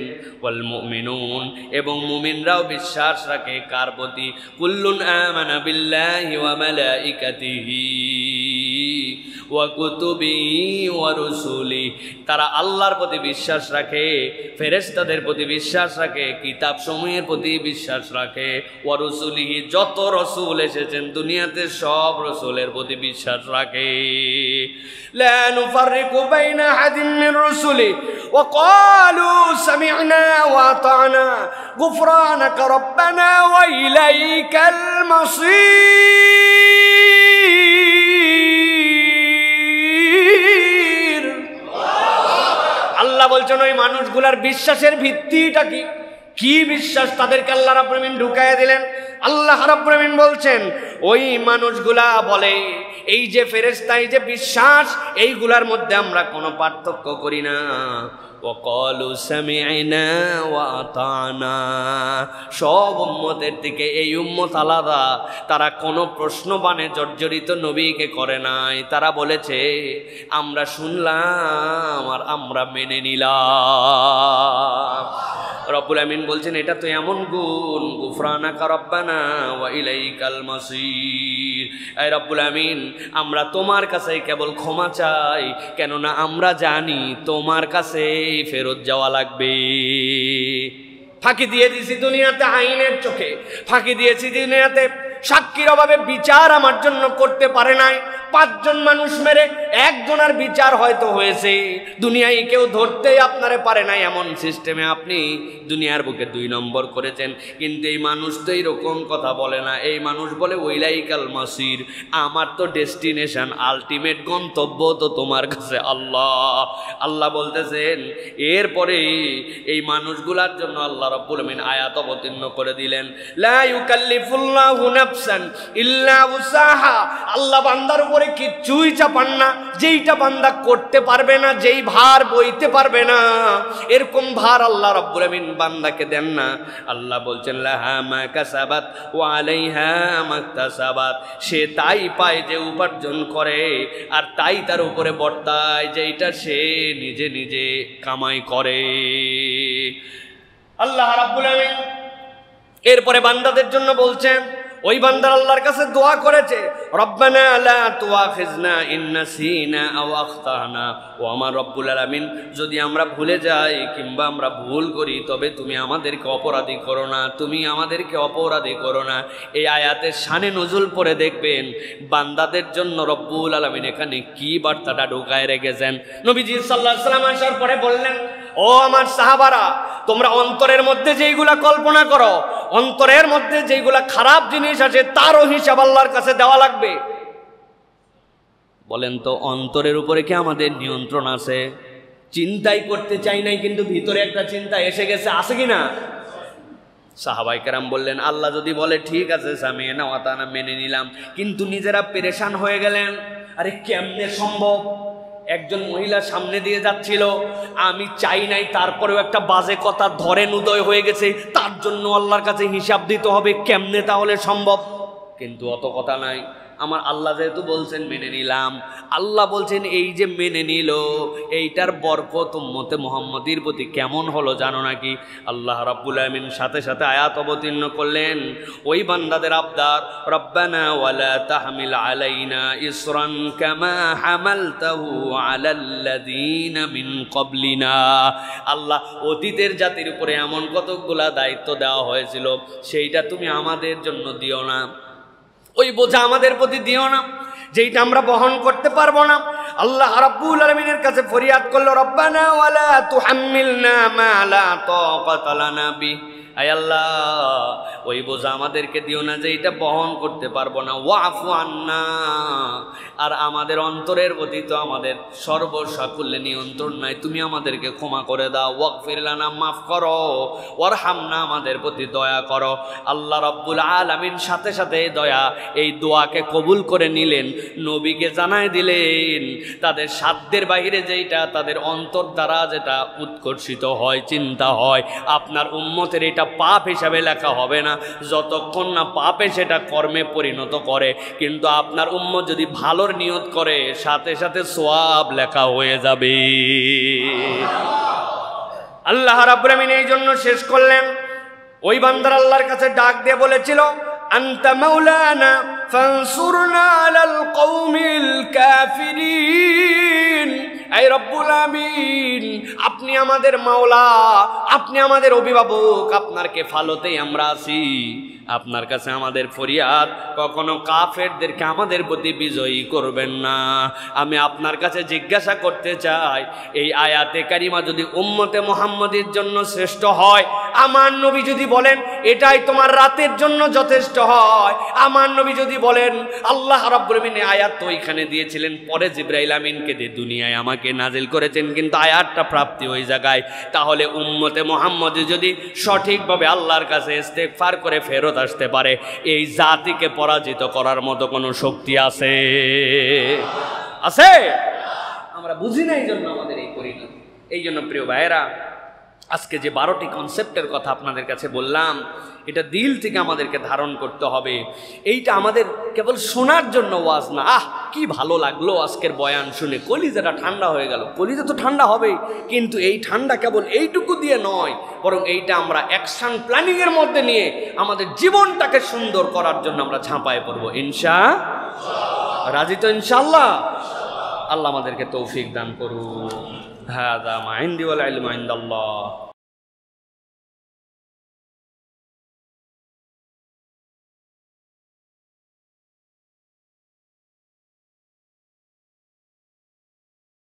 ওয়াল মুমিনুন, এবং মুমিনরাও বিশ্বাস রাখে কার প্রতি? কুল্লুন আমানা বিল্লাহি ওয়া মালাইকাতিহি ওয়া কুতুবিহি ওয়া রুসুলি। তারা আল্লাহর প্রতি বিশ্বাস রাখে, ফেরেশতাদের প্রতি বিশ্বাস রাখে, কিতাব সমূহের প্রতি বিশ্বাস রাখে। ওয়া রুসুলিহি, যত রাসূল এসেছেন দুনিয়াতে সব রাসূলের প্রতি বিশ্বাস রাখে। লা নুফাররিকু বাইনা আহাদিন মির রুসুলি ওয়া ক্বালু সামি'না ওয়া আতা'না গুফরানাকা রাব্বানা ওয়া ইলাইকাল মাসীর। আল্লাহ বলছেন ওই মানুষগুলার বিশ্বাসের ভিত্তিটা কি? কি বিশ্বাস তাদেরকে আল্লাহ রাব্বুল আমিন ঢুকাইয়া দিলেন? আল্লাহ রাব্বুল আমিন বলছেন ওই মানুষগুলা বলে এই যে ফেরেশতা, এই যে বিশ্বাস, এইগুলার মধ্যে আমরা কোনো পার্থক্য করি না। ওয়াকালু সামি'না ওয়া আতা'না। সব উম্মতের থেকে এই উম্মত আলাদা, তারা কোনো প্রশ্ন বানে জর্জরিত নবীকে করে নাই। তারা বলেছে আমরা শুনলাম আর আমরা মেনে নিলাম। রব্বুল আমিন বলছেন এটা তো এমন গুণ, গুফরানাকা রাব্বানা ওয়া ইলাইকাল মাসীর। এই রব্বুল আমিন, আমরা তোমার কাছে কেবল ক্ষমা চাই, কেননা আমরা জানি তোমার কাছে ফেরত যাওয়া লাগবে। ফাঁকি দিয়ে দিয়েছি দুনিয়াতে আইনের চোখে, ফাঁকি দিয়েছি দুনিয়াতে সাক্ষীর অভাবে বিচার আমার জন্য করতে পারে নাই। 5 জন মানুষ মেরে একজনের বিচার হয়তো হয়েছে, দুনিয়ায় কেউ ধরতেই আপনারে পারে নাই। এমন সিস্টেমে আপনি দুনিয়ার বুকে 2 নম্বর করেছেন। কিন্তু এই মানুষ তো এইরকম কথা বলে না। এই মানুষ বলে ওইলাইকাল মাসির, আমার তো ডেস্টিনেশন, আলটিমেট গন্তব্য তো তোমার কাছে আল্লাহ। আল্লাহ বলতেছেন এরপরে এই মানুষগুলার জন্য আল্লাহ রাব্বুল আমিন আয়াত অবতীর্ণ করে দিলেন, লা ইউকাল্লিফুল্লাহু নাফসান ইল্লা উসাহা। আল্লাহ বান্দার উপরে কিচ্ছুই চাপান না, যেইটা বান্দা করতে পারবে না, যেই ভার বইতে পারবে না, এরকম ভার আল্লাহ রাব্বুল আমিন বান্দাকে দেন না। আল্লাহ বলছেন লাহা মা কাসাবাত ওয়া আলাইহা মাকতাসাবাত। সে তাই পায় যে উপার্জন করে, আর তাই তার উপরে বর্তায় যেইটা সে নিজে নিজে কামাই করে। আল্লাহ রাব্বুল আমিন এরপরে বান্দাদের জন্য বলছেন, ওই বান্দার আল্লাহর কাছে দোয়া করেছে, রব্বানা লা তুআখিজনা ইন নাসিনা আও আখতানা। ও আমার রব্বুল আলামিন, যদি আমরা ভুলে যাই কিংবা আমরা ভুল করি, তবে তুমি আমাদেরকে অপরাধী করো না, তুমি আমাদেরকে অপরাধী করো না। এই আয়াতের শানে নজুল পড়ে দেখবেন বান্দাদের জন্য রব্বুল আলামিন এখানে কি বার্তাটা ঢুকায় রেখেছেন। নবীজি সাল্লাল্লাহু আলাইহি ওয়াসাল্লাম আসার পরে বললেন, ও আমার সাহাবারা, তোমরা অন্তরের মধ্যে যেইগুলা কল্পনা করো, অন্তরের মধ্যে যেইগুলা খারাপ জিনিস আছে, তারও হিসাব আল্লাহর কাছে দেওয়া লাগবে। বলেন তো অন্তরের উপরে কি আমাদের নিয়ন্ত্রণ আছে? চিন্তাই করতে চাই নাই, কিন্তু ভিতরে একটা চিন্তা এসে গেছে, আছে কি না? সাহাবায়ে কেরাম বললেন, আল্লাহ যদি বলে ঠিক আছে সামি'না ওয়া আতা'না, মেনে নিলাম, কিন্তু নিজেরা পেরেশান হয়ে গেলেন। আরে কেমনে সম্ভব? একজন মহিলা সামনে দিয়ে যাচ্ছিল, আমি চাই নাই, তারপরেও একটা বাজে কথা ধরেন উদয় হয়ে গেছে, তার জন্য আল্লাহর কাছে হিসাব দিতে হবে। কেমনে তাহলে সম্ভব? কিন্তু অত কথা নাই, আমার আল্লাহ যেহেতু বলছেন মেনে নিলাম। আল্লাহ বলছেন এই যে মেনে নিল, এইটার বরকত উম্মতে মুহাম্মাদীর প্রতি কেমন হলো জানো নাকি? আল্লাহ রাব্বুল আমিন সাথে সাথে আয়াত অবতীর্ণ করলেন, ওই বান্দাদের আবদার, রব্বানা ওয়ালা তাহমিল আলাইনা ইসরান কামা হামালতাহু আলাল্লাযীনা মিন ক্বাবলিনা। আল্লাহ অতীতের জাতির উপরে এমন কতগুলা দায়িত্ব দেওয়া হয়েছিল, সেইটা তুমি আমাদের জন্য দিও না। ওই বোঝা আমাদের প্রতি দিও না যেইটা আমরা বহন করতে পারবো না। আল্লাহ রাব্বুল আলামিনের কাছে ফরিয়াদ করলো, রব্বানা ওয়ালা তুহাম্মিলনা মা লা তাকাতা লানা বি। আয় আল্লাহ, ওই বোঝা আমাদেরকে দিও না যে এটা বহন করতে পারবো না। ওয়াফু আন্না, আর আমাদের অন্তরের প্রতি তো আমাদের সর্বসাকুল্যে নিয়ন্ত্রণ নাই, তুমি আমাদেরকে ক্ষমা করে দাও। ওয়াগফির লানা, মাফ করো। ওয়ারহামনা, আমাদের প্রতি দয়া করো। আল্লাহ রাব্বুল আলামিন সাথে সাথে দয়া এই দোয়াকে কবুল করে নিলেন, নবীকে জানায় দিলেন তাদের সাধ্যের বাইরে যেটা তাদের অন্তর দ্বারা যেটা উৎকর্ষিত হয়, চিন্তা হয়, আপনার উম্মতের এটা পাপ হিসাবে লেখা হবে না যতক্ষণ না পাপে সেটা কর্মে পরিণত করে। কিন্তু আপনার উম্মত যদি ভালোর নিয়ত করে সাথে সাথে সওয়াব লেখা হয়ে যাবে। আল্লাহ রাব্বুল আমিন এই জন্য শেষ করলেন, ওই বান্দার আল্লাহর কাছে ডাক দিয়ে বলেছিল, আনতা মাওলানা ফানসুরনা আলাল কওমিল কাফিরিন। এই রব্বুল আমিন, আপনি আমাদের মাওলা, আপনি আমাদের অভিভাবক, আপনার কেফালতেই আমরা আছি। আপনার কাছে আমাদের ফরিয়াদ, কখনো কাফেরদেরকে আমাদের প্রতি বিজয়ী করবেন না। আমি আপনার কাছে জিজ্ঞাসা করতে চাই, এই আয়াতে কারিমা যদি উম্মতে মুহাম্মদের জন্য শ্রেষ্ঠ হয়, আমার নবী যদি বলেন এটাই তোমার রাতের জন্য যথেষ্ট হয়, আমার নবী যদি বলেন আল্লাহ রাব্বুল আমিন আয়াত তো এখানে দিয়েছিলেন, পরে জিবরাইল আমিনকে দিয়ে দুনিয়ায় আমাকে নাজিল করেছেন, কিন্তু আয়াতটা প্রাপ্তি ওই জায়গায়, তাহলে উম্মতে মুহাম্মদ যদি সঠিকভাবে আল্লাহর কাছে ইস্তেগফার করে ফেরত আসতে পারে, এই জাতিকে পরাজিত করার মতো কোনো শক্তি আছে? আছে? আমরা বুঝি না, এই জন্য আমাদের এই পরিণতি। এই জন্য প্রিয় ভাইয়েরা, আজকে যে 12টি কনসেপ্টের কথা আপনাদের কাছে বললাম, এটা দিল থেকে আমাদেরকে ধারণ করতে হবে। এইটা আমাদের কেবল শোনার জন্য ওয়াজ না। কি ভালো লাগলো আজকের বয়ান শুনে, কলিজাটা ঠান্ডা হয়ে গেল। কলিজা তো ঠান্ডা হবেই, কিন্তু এই ঠান্ডা কেবল এইটুকু দিয়ে নয়, বরং এইটা আমরা অ্যাকশন প্ল্যানিংয়ের মধ্যে নিয়ে আমাদের জীবনটাকে সুন্দর করার জন্য আমরা ঝাঁপায় পড়বো। রাজি তো ইনশাআল্লাহ? আল্লাহ আমাদেরকে তৌফিক দান করুন। হাযা মা ইনদি ওয়াল ইলমু ইনদাল্লাহ।